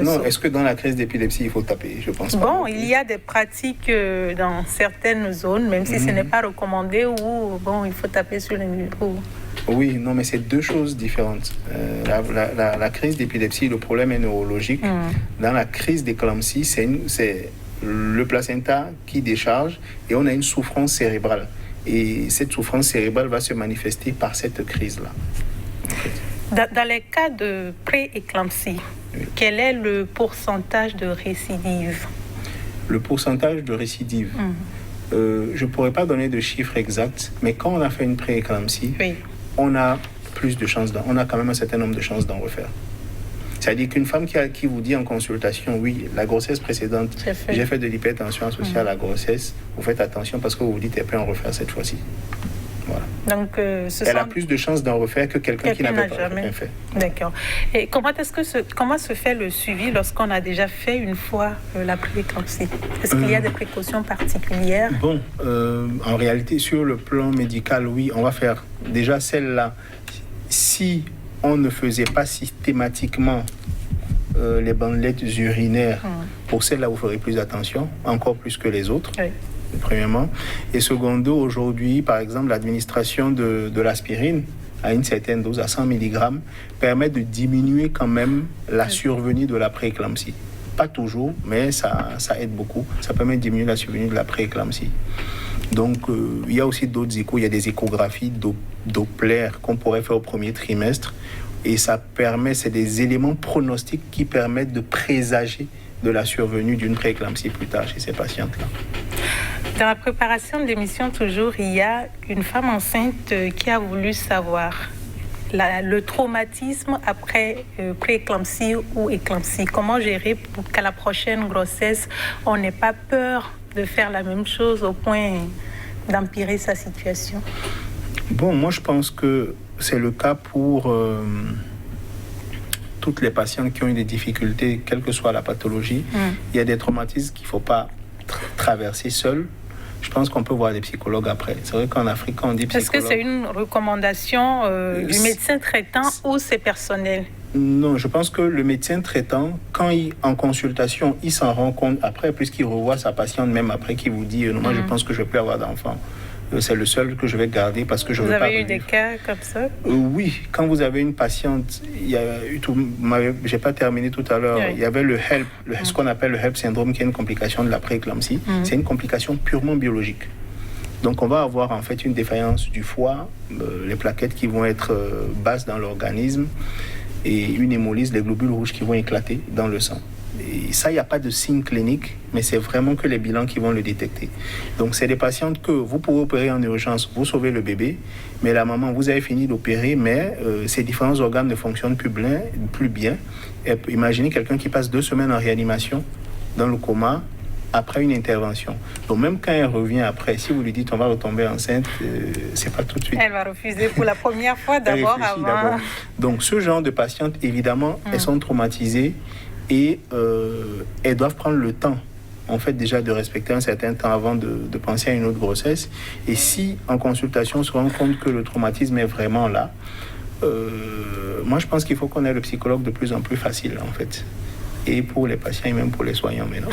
Non, saut. est-ce que dans la crise d'épilepsie, il faut taper? Je pense pas. Bon, il y a des pratiques dans certaines zones, même si ce n'est pas recommandé, où bon, il faut taper sur les murs. Oui, non, mais c'est deux choses différentes. La crise d'épilepsie, le problème est neurologique. Dans la crise d'éclampsie, c'est le placenta qui décharge et on a une souffrance cérébrale. Et cette souffrance cérébrale va se manifester par cette crise-là. Dans les cas de pré-éclampsie, quel est le pourcentage de récidive? Le pourcentage de récidive, je ne pourrais pas donner de chiffre exact, mais quand on a fait une pré-éclampsie, on a plus de chances, on a quand même un certain nombre de chances d'en refaire. C'est-à-dire qu'une femme qui vous dit en consultation, oui, la grossesse précédente, j'ai fait de l'hypertension associée à la grossesse, vous faites attention parce que vous vous dites, elle peut en refaire cette fois-ci. Voilà. Donc, elle a plus de chances d'en refaire que quelqu'un qui n'avait pas rien fait. D'accord. Et comment se fait le suivi lorsqu'on a déjà fait une fois la pré-éclampsie? Est-ce qu'il y a des précautions particulières? Bon, en réalité, sur le plan médical, oui, on va faire déjà celle-là. Si on ne faisait pas systématiquement les bandelettes urinaires, pour celle-là, vous ferez plus attention, encore plus que les autres. Oui. Premièrement. Et secondo, aujourd'hui, par exemple, l'administration de l'aspirine à une certaine dose, à 100 mg, permet de diminuer quand même la survenue de la pré-éclampsie. Pas toujours, mais ça aide beaucoup. Ça permet de diminuer la survenue de la pré-éclampsie. Donc, il y a aussi d'autres échos. Il y a des échographies Doppler qu'on pourrait faire au premier trimestre. Et ça permet, c'est des éléments pronostiques qui permettent de présager de la survenue d'une pré-éclampsie plus tard chez ces patientes-là. Dans la préparation de l'émission, toujours, il y a une femme enceinte qui a voulu savoir le traumatisme après pré-éclampsie ou éclampsie. Comment gérer pour qu'à la prochaine grossesse, on n'ait pas peur de faire la même chose au point d'empirer sa situation? Bon, moi je pense que c'est le cas pour toutes les patientes qui ont eu des difficultés, quelle que soit la pathologie. Il y a des traumatismes qu'il ne faut pas traverser seul. Je pense qu'on peut voir des psychologues après. C'est vrai qu'en Afrique, quand on dit psychologue... Est-ce que c'est une recommandation du médecin traitant ou c'est personnel? Non, je pense que le médecin traitant, quand en consultation, il s'en rend compte après, puisqu'il revoit sa patiente, même après, qui vous dit moi, je pense que je ne vais plus avoir d'enfant. C'est le seul que je vais garder parce que je ne veux pas... Vous avez eu des cas comme ça? Oui, quand vous avez une patiente, il y a eu tout... Je n'ai pas terminé tout à l'heure. Il y avait le HELP, ce qu'on appelle le HELP syndrome, qui est une complication de la pré-éclampsie. C'est une complication purement biologique. Donc, on va avoir en fait une défaillance du foie, les plaquettes qui vont être basses dans l'organisme et une hémolyse, les globules rouges qui vont éclater dans le sang. Et ça, il n'y a pas de signe clinique, mais c'est vraiment que les bilans qui vont le détecter. Donc, c'est des patientes que vous pouvez opérer en urgence, vous sauvez le bébé, mais la maman, vous avez fini d'opérer, mais ces différents organes ne fonctionnent plus bien. Et imaginez quelqu'un qui passe 2 semaines en réanimation, dans le coma, après une intervention. Donc, même quand elle revient après, si vous lui dites on va retomber enceinte, c'est pas tout de suite. Elle va refuser pour la première fois d'abord avant. Donc, ce genre de patientes, évidemment, elles sont traumatisées. Et elles doivent prendre le temps, en fait, déjà de respecter un certain temps avant de penser à une autre grossesse. Et si, en consultation, on se rend compte que le traumatisme est vraiment là, moi, je pense qu'il faut qu'on ait le psychologue de plus en plus facile, en fait. Et pour les patients et même pour les soignants maintenant.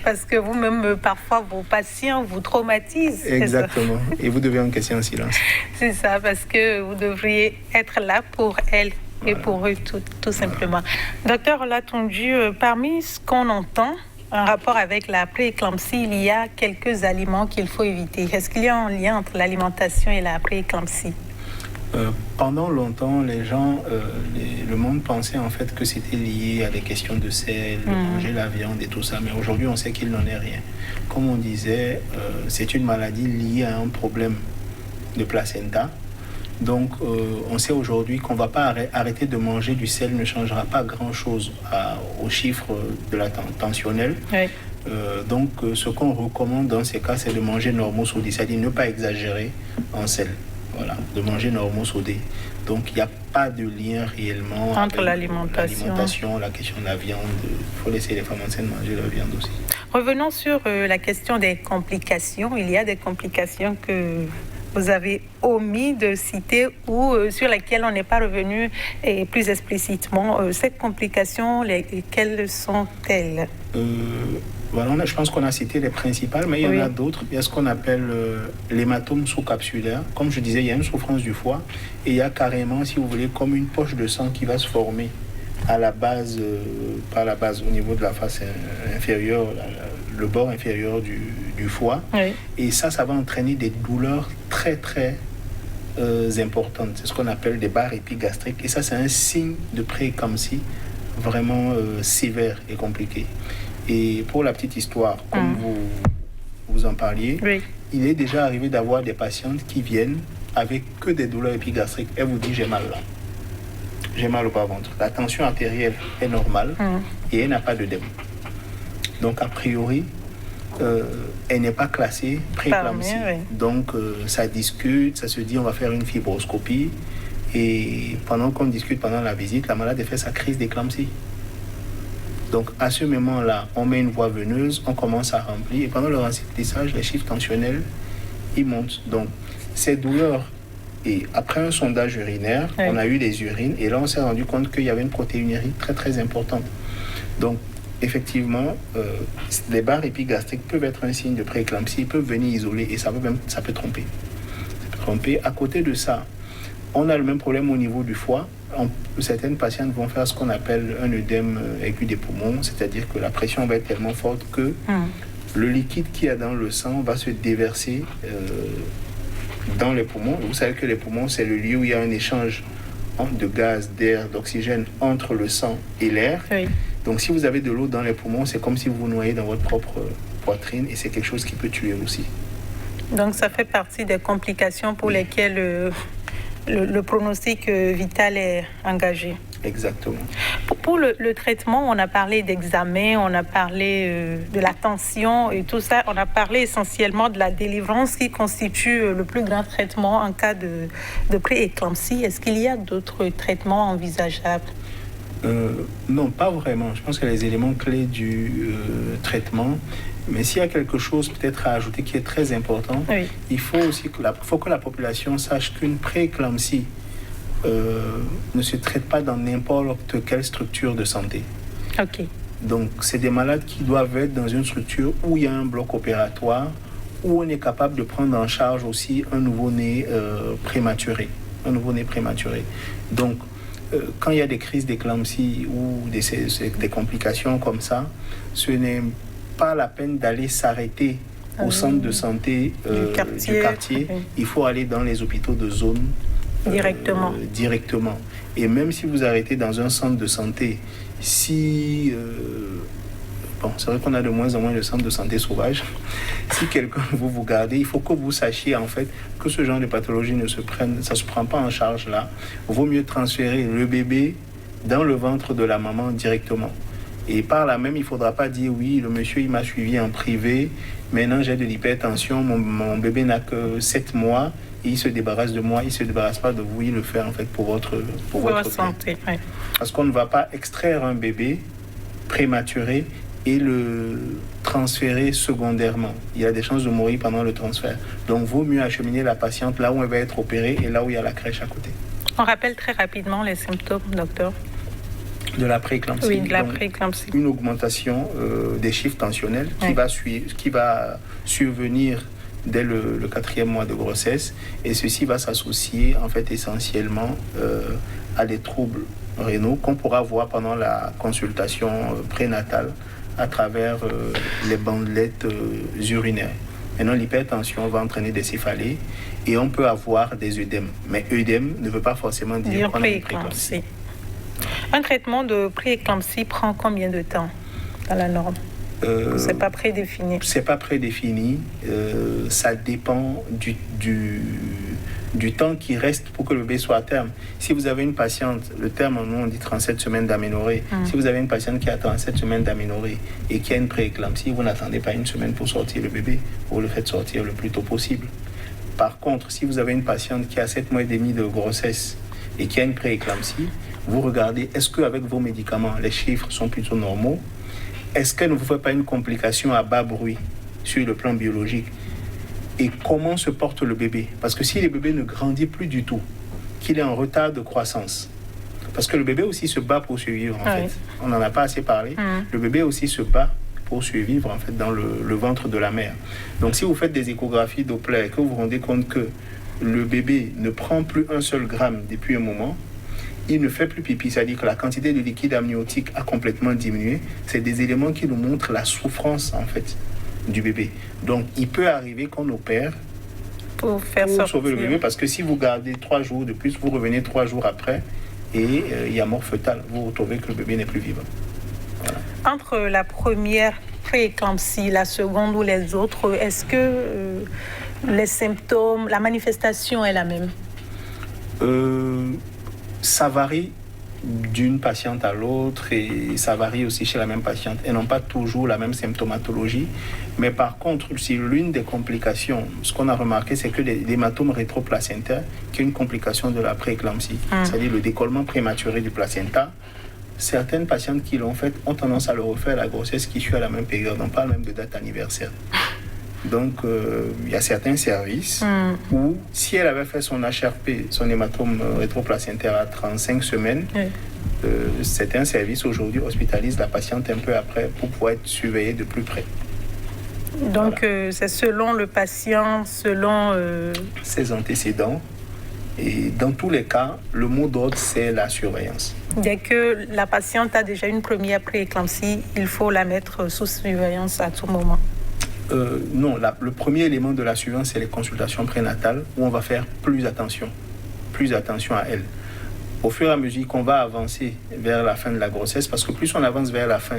Parce que vous-même, parfois, vos patients vous traumatisent. Exactement. Et vous devez encaisser en silence. C'est ça, parce que vous devriez être là pour elles. Et pour eux, tout simplement. Docteur Olatunji, parmi ce qu'on entend en rapport avec la pré-éclampsie, il y a quelques aliments qu'il faut éviter. Est-ce qu'il y a un lien entre l'alimentation et la pré-éclampsie? Pendant longtemps, les gens, le monde pensait en fait que c'était lié à des questions de sel, de manger la viande et tout ça. Mais aujourd'hui, on sait qu'il n'en est rien. Comme on disait, c'est une maladie liée à un problème de placenta. Donc, on sait aujourd'hui qu'on ne va pas arrêter de manger du sel, ne changera pas grand-chose au chiffre de la tensionnelle. Oui. Donc, ce qu'on recommande dans ces cas, c'est de manger normosodé, c'est-à-dire ne pas exagérer en sel. Voilà, de manger normosodé. Donc, il n'y a pas de lien réellement entre l'alimentation, la question de la viande. Il faut laisser les femmes enceintes manger la viande aussi. Revenons sur la question des complications. Il y a des complications que vous avez omis de citer ou sur lesquelles on n'est pas revenu et plus explicitement. Ces complications, quelles sont-elles? Voilà, je pense qu'on a cité les principales, mais il y en a d'autres. Il y a ce qu'on appelle l'hématome sous-capsulaire. Comme je disais, il y a une souffrance du foie et il y a carrément, si vous voulez, comme une poche de sang qui va se former à la base, pas à la base, au niveau de la face inférieure, le bord inférieur du foie. Oui. Et ça va entraîner des douleurs très, très importantes. C'est ce qu'on appelle des barres épigastriques. Et ça, c'est un signe de prééclampsie vraiment sévère et compliqué. Et pour la petite histoire, comme vous en parliez, il est déjà arrivé d'avoir des patientes qui viennent avec que des douleurs épigastriques. Elle vous dit, j'ai mal là. J'ai mal au bas-ventre. La tension artérielle est normale et elle n'a pas d'œdème. Donc, a priori, elle n'est pas classée prééclampsie. Donc, ça discute, ça se dit, on va faire une fibroscopie. Et pendant qu'on discute, pendant la visite, la malade fait sa crise d'éclampsie. Donc, à ce moment-là, on met une voie veineuse, on commence à remplir. Et pendant le remplissage, les chiffres tensionnels, ils montent. Donc, ces douleurs, et après un sondage urinaire, on a eu les urines. Et là, on s'est rendu compte qu'il y avait une protéinurie très, très importante. Donc, effectivement, les barres épigastriques peuvent être un signe de prééclampsie, peuvent venir isoler et ça peut tromper. Ça peut tromper. À côté de ça, on a le même problème au niveau du foie. Certaines patientes vont faire ce qu'on appelle un œdème aigu des poumons, c'est-à-dire que la pression va être tellement forte que le liquide qu'il y a dans le sang va se déverser dans les poumons. Vous savez que les poumons, c'est le lieu où il y a un échange de gaz, d'air, d'oxygène entre le sang et l'air. Oui. Donc si vous avez de l'eau dans les poumons, c'est comme si vous vous noyez dans votre propre poitrine et c'est quelque chose qui peut tuer aussi. Donc ça fait partie des complications pour lesquelles le pronostic vital est engagé. Exactement. Pour le traitement, on a parlé d'examen, on a parlé de la tension et tout ça. On a parlé essentiellement de la délivrance qui constitue le plus grand traitement en cas de prééclampsie. Est-ce qu'il y a d'autres traitements envisageables? Non, pas vraiment. Je pense que les éléments clés du traitement, mais s'il y a quelque chose peut-être à ajouter qui est très important, il faut aussi que la population sache qu'une prééclampsie ne se traite pas dans n'importe quelle structure de santé. Ok. Donc, c'est des malades qui doivent être dans une structure où il y a un bloc opératoire, où on est capable de prendre en charge aussi un nouveau-né prématuré. Donc, quand il y a des crises d'éclampsie ou des complications comme ça, ce n'est pas la peine d'aller s'arrêter au centre de santé du quartier. Il faut aller dans les hôpitaux de zone directement. Et même si vous arrêtez dans un centre de santé, c'est vrai qu'on a de moins en moins de centres de santé sauvages. Si quelqu'un vous gardez, il faut que vous sachiez en fait que ce genre de pathologie ça se prend pas en charge là. Il vaut mieux transférer le bébé dans le ventre de la maman directement. Et par là même, il ne faudra pas dire oui, le monsieur il m'a suivi en privé, maintenant j'ai de l'hypertension, mon bébé n'a que 7 mois, et il se débarrasse de moi, il ne se débarrasse pas de vous, il le fait en fait pour votre santé. Oui. Parce qu'on ne va pas extraire un bébé prématuré et le transférer secondairement. Il y a des chances de mourir pendant le transfert. Donc, vaut mieux acheminer la patiente là où elle va être opérée et là où il y a la crèche à côté. On rappelle très rapidement les symptômes, docteur. De la prééclampsie. Oui, de la prééclampsie. Une augmentation des chiffres tensionnels qui va survenir dès le 4e mois de grossesse. Et ceci va s'associer en fait essentiellement à des troubles rénaux qu'on pourra voir pendant la consultation prénatale à travers les bandelettes urinaires. Maintenant, l'hypertension va entraîner des céphalées et on peut avoir des œdèmes. Mais œdème ne veut pas forcément dire qu'on a une prééclampsie. Un traitement de prééclampsie prend combien de temps dans la norme? C'est pas prédéfini. C'est pas prédéfini. Ça dépend du temps qui reste pour que le bébé soit à terme. Si vous avez une patiente, le terme, nous on dit 37 semaines d'aménorrhée. Si vous avez une patiente qui a 37 semaines d'aménorrhée et qui a une prééclampsie, vous n'attendez pas une semaine pour sortir le bébé. Vous le faites sortir le plus tôt possible. Par contre, si vous avez une patiente qui a 7 mois et demi de grossesse et qui a une prééclampsie, vous regardez, est-ce qu'avec vos médicaments, les chiffres sont plutôt normaux? Est-ce qu'elle ne vous fait pas une complication à bas bruit sur le plan biologique? et comment se porte le bébé. Parce que si le bébé ne grandit plus du tout, qu'il est en retard de croissance, parce que le bébé aussi se bat pour survivre, en fait. On n'en a pas assez parlé. Le bébé aussi se bat pour survivre, en fait, dans le ventre de la mère. Donc, si vous faites des échographies Doppler et que vous vous rendez compte que le bébé ne prend plus un seul gramme depuis un moment, il ne fait plus pipi, c'est-à-dire que la quantité de liquide amniotique a complètement diminué. C'est des éléments qui nous montrent la souffrance, en fait, du bébé. Donc, il peut arriver qu'on opère pour sauver le bébé, parce que si vous gardez 3 jours de plus, vous revenez 3 jours après et il y a mort fœtale. Vous retrouvez que le bébé n'est plus vivant. Voilà. Entre la première prééclampsie, la seconde ou les autres, est-ce que les symptômes, la manifestation est la même? Ça varie d'une patiente à l'autre et ça varie aussi chez la même patiente. Elles n'ont pas toujours la même symptomatologie, mais par contre, si l'une des complications, ce qu'on a remarqué, c'est que l'hématome rétroplacentaire, qui est une complication de la prééclampsie, c'est-à-dire le décollement prématuré du placenta, certaines patientes qui l'ont fait ont tendance à le refaire à la grossesse qui suit à la même période. On parle même de date anniversaire. Donc, il y a certains services où, si elle avait fait son HRP, son hématome rétroplacentaire à 35 semaines, certains services aujourd'hui hospitalisent la patiente un peu après pour pouvoir être surveillée de plus près. Donc, voilà. C'est selon le patient, selon ses antécédents. Et dans tous les cas, le mot d'ordre, c'est la surveillance. Dès que la patiente a déjà une première prééclampsie, il faut la mettre sous surveillance à tout moment. Non, le premier élément de la surveillance, c'est les consultations prénatales où on va faire plus attention à elle. Au fur et à mesure qu'on va avancer vers la fin de la grossesse, parce que plus on avance vers la fin,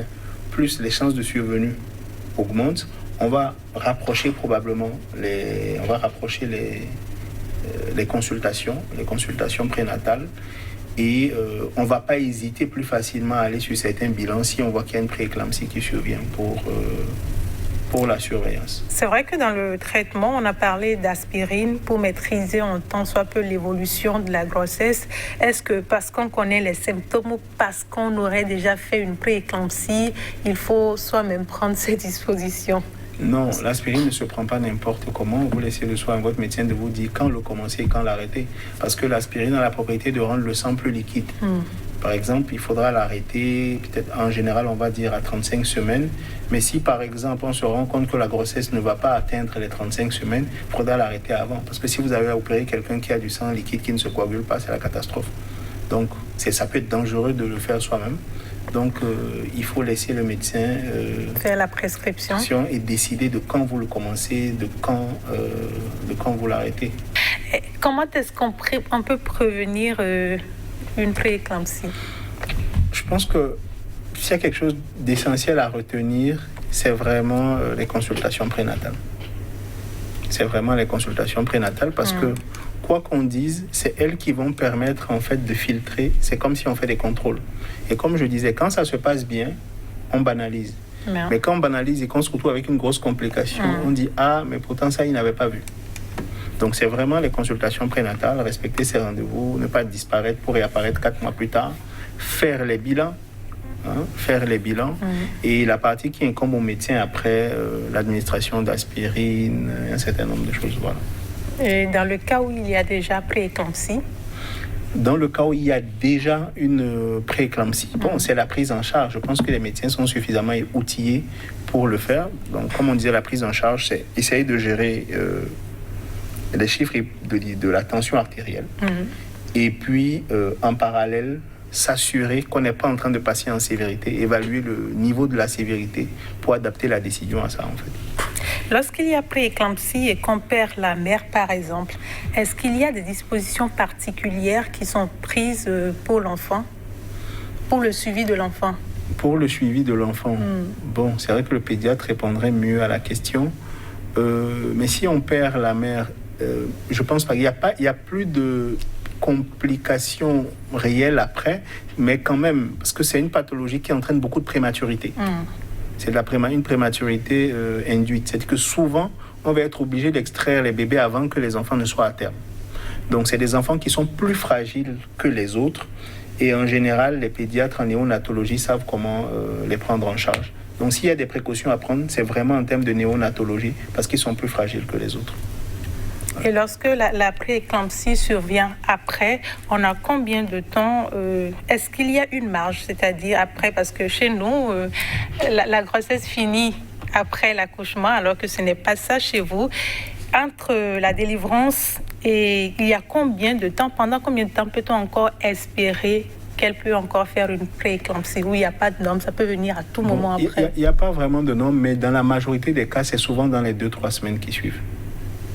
plus les chances de survenue augmentent, on va rapprocher probablement les consultations prénatales et on ne va pas hésiter plus facilement à aller sur certains bilans si on voit qu'il y a une prééclampsie qui survient pour la surveillance. C'est vrai que dans le traitement, on a parlé d'aspirine pour maîtriser en tant soit peu l'évolution de la grossesse. Est-ce que parce qu'on connaît les symptômes ou parce qu'on aurait déjà fait une prééclampsie, il faut soi-même prendre ses dispositions? Non, l'aspirine ne se prend pas n'importe comment. Vous laissez le soin à votre médecin de vous dire quand le commencer et quand l'arrêter. Parce que l'aspirine a la propriété de rendre le sang plus liquide. Par exemple, il faudra l'arrêter, peut-être en général, on va dire à 35 semaines. Mais si, par exemple, on se rend compte que la grossesse ne va pas atteindre les 35 semaines, il faudra l'arrêter avant. Parce que si vous avez opéré quelqu'un qui a du sang liquide qui ne se coagule pas, c'est la catastrophe. Donc, ça peut être dangereux de le faire soi-même. Donc, il faut laisser le médecin faire la prescription et décider de quand vous le commencez, de quand vous l'arrêtez. Et comment est-ce qu'on peut prévenir une prééclampsie? Je pense que s'il y a quelque chose d'essentiel à retenir, c'est vraiment les consultations prénatales. C'est vraiment les consultations prénatales parce que quoi qu'on dise, c'est elles qui vont permettre en fait de filtrer. C'est comme si on fait des contrôles. Et comme je disais, quand ça se passe bien, on banalise. Mais quand on banalise et qu'on se retrouve avec une grosse complication, on dit « Ah, mais pourtant ça, il n'avait pas vu ». Donc c'est vraiment les consultations prénatales, respecter ses rendez-vous, ne pas disparaître pour réapparaître 4 mois plus tard, faire les bilans. Et la partie qui incombe au médecin après, l'administration d'aspirine, un certain nombre de choses, voilà. Et dans le cas où il y a déjà prééclampsie? Dans le cas où il y a déjà une prééclampsie, c'est la prise en charge. Je pense que les médecins sont suffisamment outillés pour le faire. Donc, comme on disait, la prise en charge, c'est essayer de gérer les chiffres de la tension artérielle. Et puis, en parallèle, s'assurer qu'on n'est pas en train de passer en sévérité, évaluer le niveau de la sévérité pour adapter la décision à ça, en fait. Lorsqu'il y a prééclampsie et qu'on perd la mère, par exemple, est-ce qu'il y a des dispositions particulières qui sont prises pour l'enfant, pour le suivi de l'enfant? Pour le suivi de l'enfant, bon, c'est vrai que le pédiatre répondrait mieux à la question. Mais si on perd la mère, je pense pas. Il y a plus de complications réelles après, mais quand même, parce que c'est une pathologie qui entraîne beaucoup de prématurité. C'est une prématurité induite. C'est que souvent, on va être obligé d'extraire les bébés avant que les enfants ne soient à terme. Donc, c'est des enfants qui sont plus fragiles que les autres. Et en général, les pédiatres en néonatologie savent comment les prendre en charge. Donc, s'il y a des précautions à prendre, c'est vraiment en termes de néonatologie, parce qu'ils sont plus fragiles que les autres. Et lorsque la prééclampsie survient après, on a combien de temps est-ce qu'il y a une marge, c'est-à-dire après, parce que chez nous, la grossesse finit après l'accouchement, alors que ce n'est pas ça chez vous. Entre la délivrance et il y a combien de temps, pendant combien de temps peut-on encore espérer qu'elle peut encore faire une prééclampsie où il n'y a pas de norme, ça peut venir à tout moment après? Il n'y a pas vraiment de norme, mais dans la majorité des cas, c'est souvent dans les 2-3 semaines qui suivent.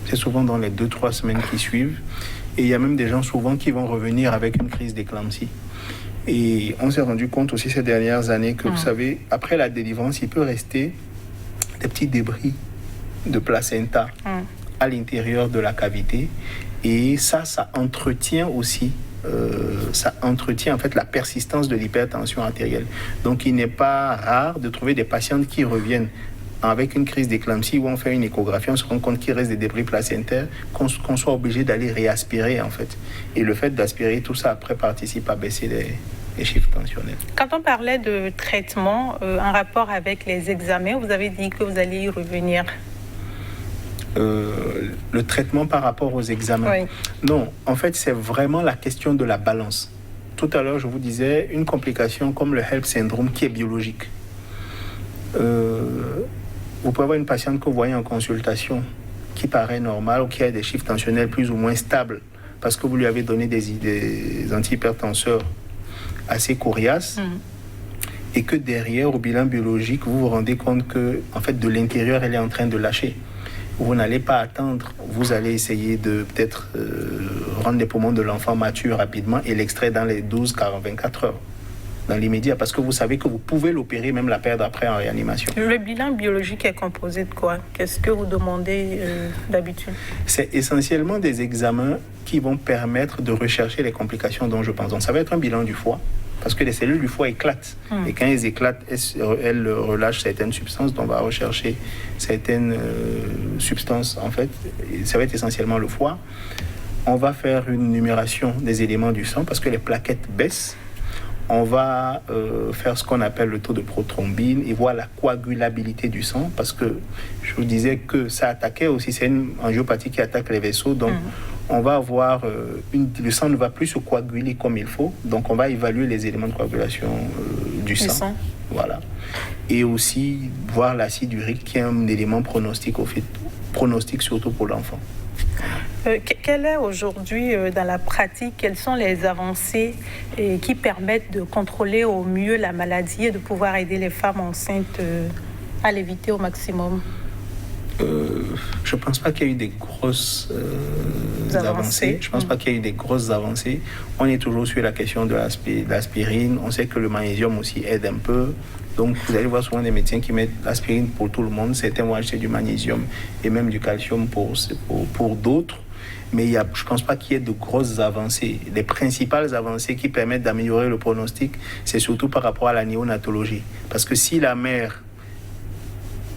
C'est souvent dans les 2-3 semaines qui suivent. Et il y a même des gens souvent qui vont revenir avec une crise d'éclampsie. Et on s'est rendu compte aussi ces dernières années que, vous savez, après la délivrance, il peut rester des petits débris de placenta à l'intérieur de la cavité. Et ça entretient aussi en fait la persistance de l'hypertension artérielle. Donc il n'est pas rare de trouver des patientes qui reviennent avec une crise d'éclampsie où on fait une échographie, on se rend compte qu'il reste des débris placentaires, qu'on soit obligé d'aller réaspirer en fait. Et le fait d'aspirer tout ça après participe à baisser les chiffres tensionnels. Quand on parlait de traitement en rapport avec les examens, vous avez dit que vous alliez y revenir. Le traitement par rapport aux examens. Oui. Non, en fait, c'est vraiment la question de la balance. Tout à l'heure, je vous disais, une complication comme le HELLP syndrome qui est biologique. Vous pouvez avoir une patiente que vous voyez en consultation qui paraît normale ou qui a des chiffres tensionnels plus ou moins stables parce que vous lui avez donné des antihypertenseurs assez coriaces et que derrière, au bilan biologique, vous vous rendez compte que, en fait, de l'intérieur, elle est en train de lâcher. Vous n'allez pas attendre, vous allez essayer de peut-être rendre les poumons de l'enfant matures rapidement et l'extraire dans les 12-24 heures, dans l'immédiat, parce que vous savez que vous pouvez l'opérer, même la perdre après en réanimation. Le bilan biologique est composé de quoi? Qu'est-ce que vous demandez d'habitude? C'est essentiellement des examens qui vont permettre de rechercher les complications dont je pense. Donc ça va être un bilan du foie, parce que les cellules du foie éclatent. Et quand elles éclatent, elles relâchent certaines substances, donc on va rechercher certaines substances, en fait. Et ça va être essentiellement le foie. On va faire une numération des éléments du sang, parce que les plaquettes baissent. On va faire ce qu'on appelle le taux de prothrombine et voir la coagulabilité du sang, parce que je vous disais que ça attaquait aussi, c'est une angiopathie qui attaque les vaisseaux, donc on va avoir, le sang ne va plus se coaguler comme il faut, donc on va évaluer les éléments de coagulation du sang. Voilà. Et aussi voir l'acide urique qui est un élément pronostique surtout pour l'enfant. Quelle est aujourd'hui dans la pratique, quelles sont les avancées qui permettent de contrôler au mieux la maladie et de pouvoir aider les femmes enceintes à l'éviter au maximum? Je ne pense pas qu'il y ait eu des grosses avancées. Je ne pense pas qu'il y ait eu des grosses avancées. On est toujours sur la question de l'aspirine. On sait que le magnésium aussi aide un peu. Donc, vous allez voir souvent des médecins qui mettent l'aspirine pour tout le monde. Certains vont acheter du magnésium et même du calcium pour d'autres. Mais je ne pense pas qu'il y ait de grosses avancées. Les principales avancées qui permettent d'améliorer le pronostic, c'est surtout par rapport à la néonatologie. Parce que si la mère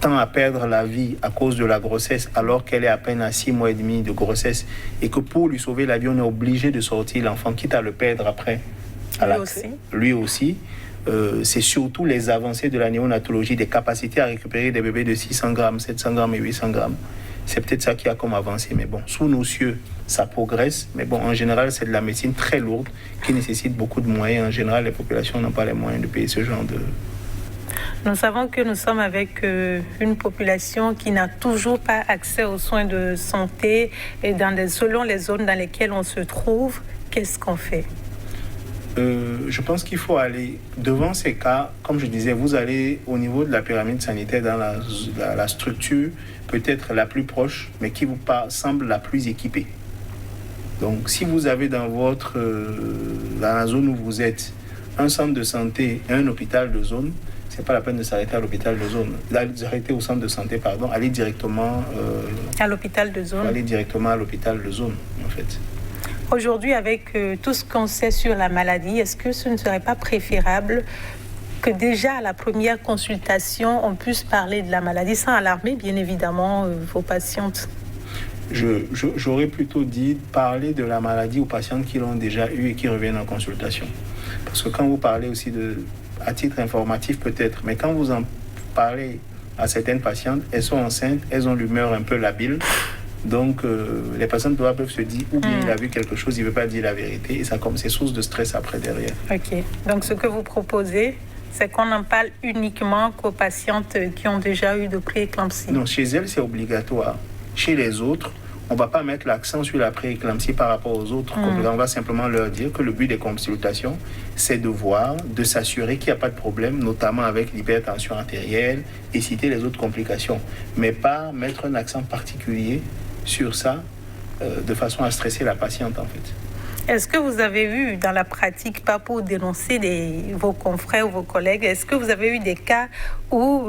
tend à perdre la vie à cause de la grossesse, alors qu'elle est à peine à 6 mois et demi de grossesse, et que pour lui sauver la vie, on est obligé de sortir l'enfant, quitte à le perdre après. Lui aussi. C'est surtout les avancées de la néonatologie, des capacités à récupérer des bébés de 600 grammes, 700 grammes et 800 grammes. C'est peut-être ça qui a comme avancé, mais bon, sous nos cieux, ça progresse. Mais bon, en général, c'est de la médecine très lourde qui nécessite beaucoup de moyens. En général, les populations n'ont pas les moyens de payer ce genre de... Nous savons que nous sommes avec une population qui n'a toujours pas accès aux soins de santé et selon les zones dans lesquelles on se trouve. Qu'est-ce qu'on fait? Je pense qu'il faut aller devant ces cas. Comme je disais, vous allez au niveau de la pyramide sanitaire dans la structure peut-être la plus proche, mais qui vous semble la plus équipée. Donc, si vous avez dans la zone où vous êtes un centre de santé et un hôpital de zone, c'est pas la peine de s'arrêter à l'hôpital de zone. S'arrêter au centre de santé, allez directement à l'hôpital de zone. Allez directement à l'hôpital de zone, en fait. Aujourd'hui, avec tout ce qu'on sait sur la maladie, est-ce que ce ne serait pas préférable que déjà à la première consultation, on puisse parler de la maladie sans alarmer, bien évidemment, vos patientes? J'aurais plutôt dit parler de la maladie aux patientes qui l'ont déjà eu et qui reviennent en consultation. Parce que quand vous parlez aussi à titre informatif peut-être, mais quand vous en parlez à certaines patientes, elles sont enceintes, elles ont l'humeur un peu labile, Donc, les personnes peuvent se dire, ou bien il a vu quelque chose, il ne veut pas dire la vérité, et ça comme c'est source de stress après derrière. Ok. Donc, ce que vous proposez, c'est qu'on en parle uniquement qu'aux patientes qui ont déjà eu de prééclampsie. Non, chez elles, c'est obligatoire. Chez les autres, on ne va pas mettre l'accent sur la prééclampsie par rapport aux autres. On va simplement leur dire que le but des consultations, c'est de voir, de s'assurer qu'il n'y a pas de problème, notamment avec l'hypertension artérielle, et citer les autres complications. Mais pas mettre un accent particulier sur ça, de façon à stresser la patiente, en fait. Est-ce que vous avez eu dans la pratique, pas pour dénoncer vos confrères ou vos collègues, est-ce que vous avez eu des cas où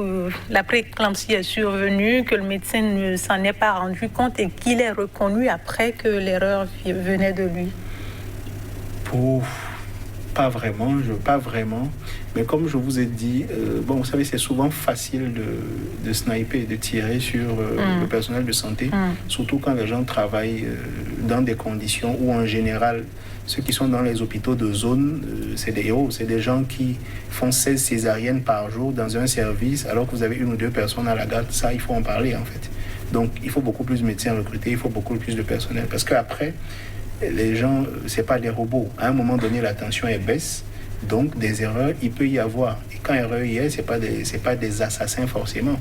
la prééclampsie est survenue, que le médecin ne s'en est pas rendu compte et qu'il est reconnu après que l'erreur venait de lui? Pas vraiment. Mais comme je vous ai dit, vous savez, c'est souvent facile de sniper, de tirer sur le personnel de santé, surtout quand les gens travaillent dans des conditions où, en général, ceux qui sont dans les hôpitaux de zone, c'est des héros, c'est des gens qui font 16 césariennes par jour dans un service, alors que vous avez 1 ou 2 personnes à la garde. Ça, il faut en parler, en fait. Donc, il faut beaucoup plus de médecins recrutés, il faut beaucoup plus de personnel, parce qu'après, les gens, c'est pas des robots. À un moment donné, la tension elle baisse, donc des erreurs, il peut y avoir. Et quand erreur y est, c'est pas des assassins forcément.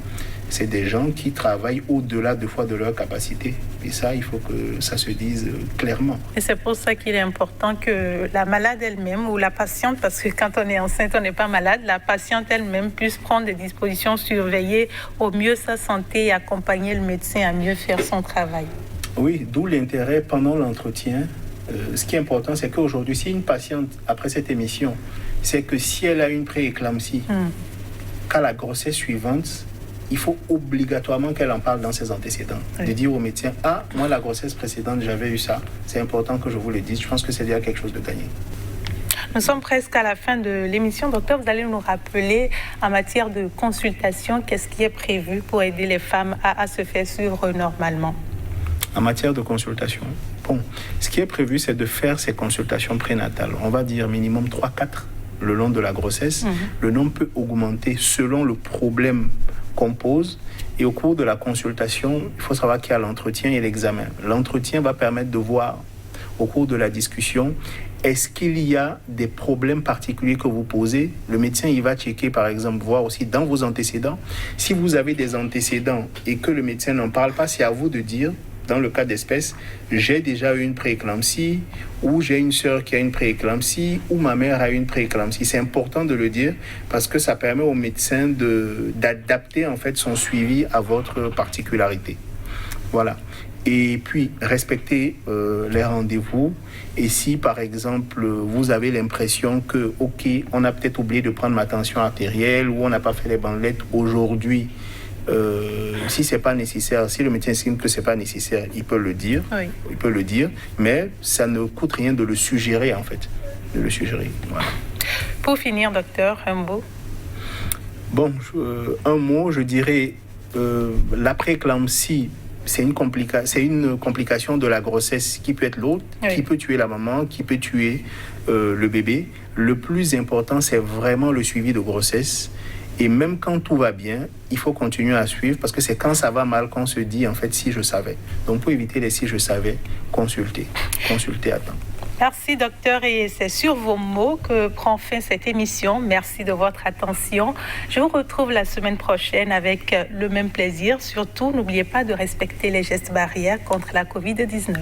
C'est des gens qui travaillent au-delà de fois de leur capacité. Et ça, il faut que ça se dise clairement. Et c'est pour ça qu'il est important que la malade elle-même ou la patiente, parce que quand on est enceinte, on n'est pas malade, la patiente elle-même puisse prendre des dispositions, surveiller au mieux sa santé et accompagner le médecin à mieux faire son travail. Oui, d'où l'intérêt pendant l'entretien. Ce qui est important, c'est qu'aujourd'hui, si une patiente, après cette émission, c'est que si elle a une prééclampsie, qu'à la grossesse suivante, il faut obligatoirement qu'elle en parle dans ses antécédents. De dire au médecin, moi, la grossesse précédente, j'avais eu ça. C'est important que je vous le dise. Je pense que c'est déjà quelque chose de gagné. Nous sommes presque à la fin de l'émission. Docteur, vous allez nous rappeler, en matière de consultation, qu'est-ce qui est prévu pour aider les femmes à se faire suivre normalement? En matière de consultation, ce qui est prévu, c'est de faire ces consultations prénatales. On va dire minimum 3-4 le long de la grossesse. Le nombre peut augmenter selon le problème qu'on pose. Et au cours de la consultation, il faut savoir qu'il y a l'entretien et l'examen. L'entretien va permettre de voir, au cours de la discussion, est-ce qu'il y a des problèmes particuliers que vous posez? Le médecin, il va checker, par exemple, voir aussi dans vos antécédents. Si vous avez des antécédents et que le médecin n'en parle pas, c'est à vous de dire, dans le cas d'espèce, j'ai déjà eu une prééclampsie, ou j'ai une sœur qui a une prééclampsie, ou ma mère a une prééclampsie. C'est important de le dire parce que ça permet au médecin d'adapter en fait son suivi à votre particularité. Voilà. Et puis, respecter les rendez-vous. Et si, par exemple, vous avez l'impression que, on a peut-être oublié de prendre ma tension artérielle, ou on n'a pas fait les bandelettes aujourd'hui, si c'est pas nécessaire, si le médecin estime que c'est pas nécessaire, il peut le dire. Oui. Il peut le dire, mais ça ne coûte rien de le suggérer en fait, de le suggérer. Voilà. Pour finir, docteur, un mot. Un mot, je dirais, la prééclampsie, c'est une complication de la grossesse qui peut être lourde, qui peut tuer la maman, qui peut tuer le bébé. Le plus important, c'est vraiment le suivi de grossesse. Et même quand tout va bien, il faut continuer à suivre parce que c'est quand ça va mal qu'on se dit, en fait, si je savais. Donc, pour éviter les si je savais, consultez à temps. Merci, docteur. Et c'est sur vos mots que prend fin cette émission. Merci de votre attention. Je vous retrouve la semaine prochaine avec le même plaisir. Surtout, n'oubliez pas de respecter les gestes barrières contre la COVID-19.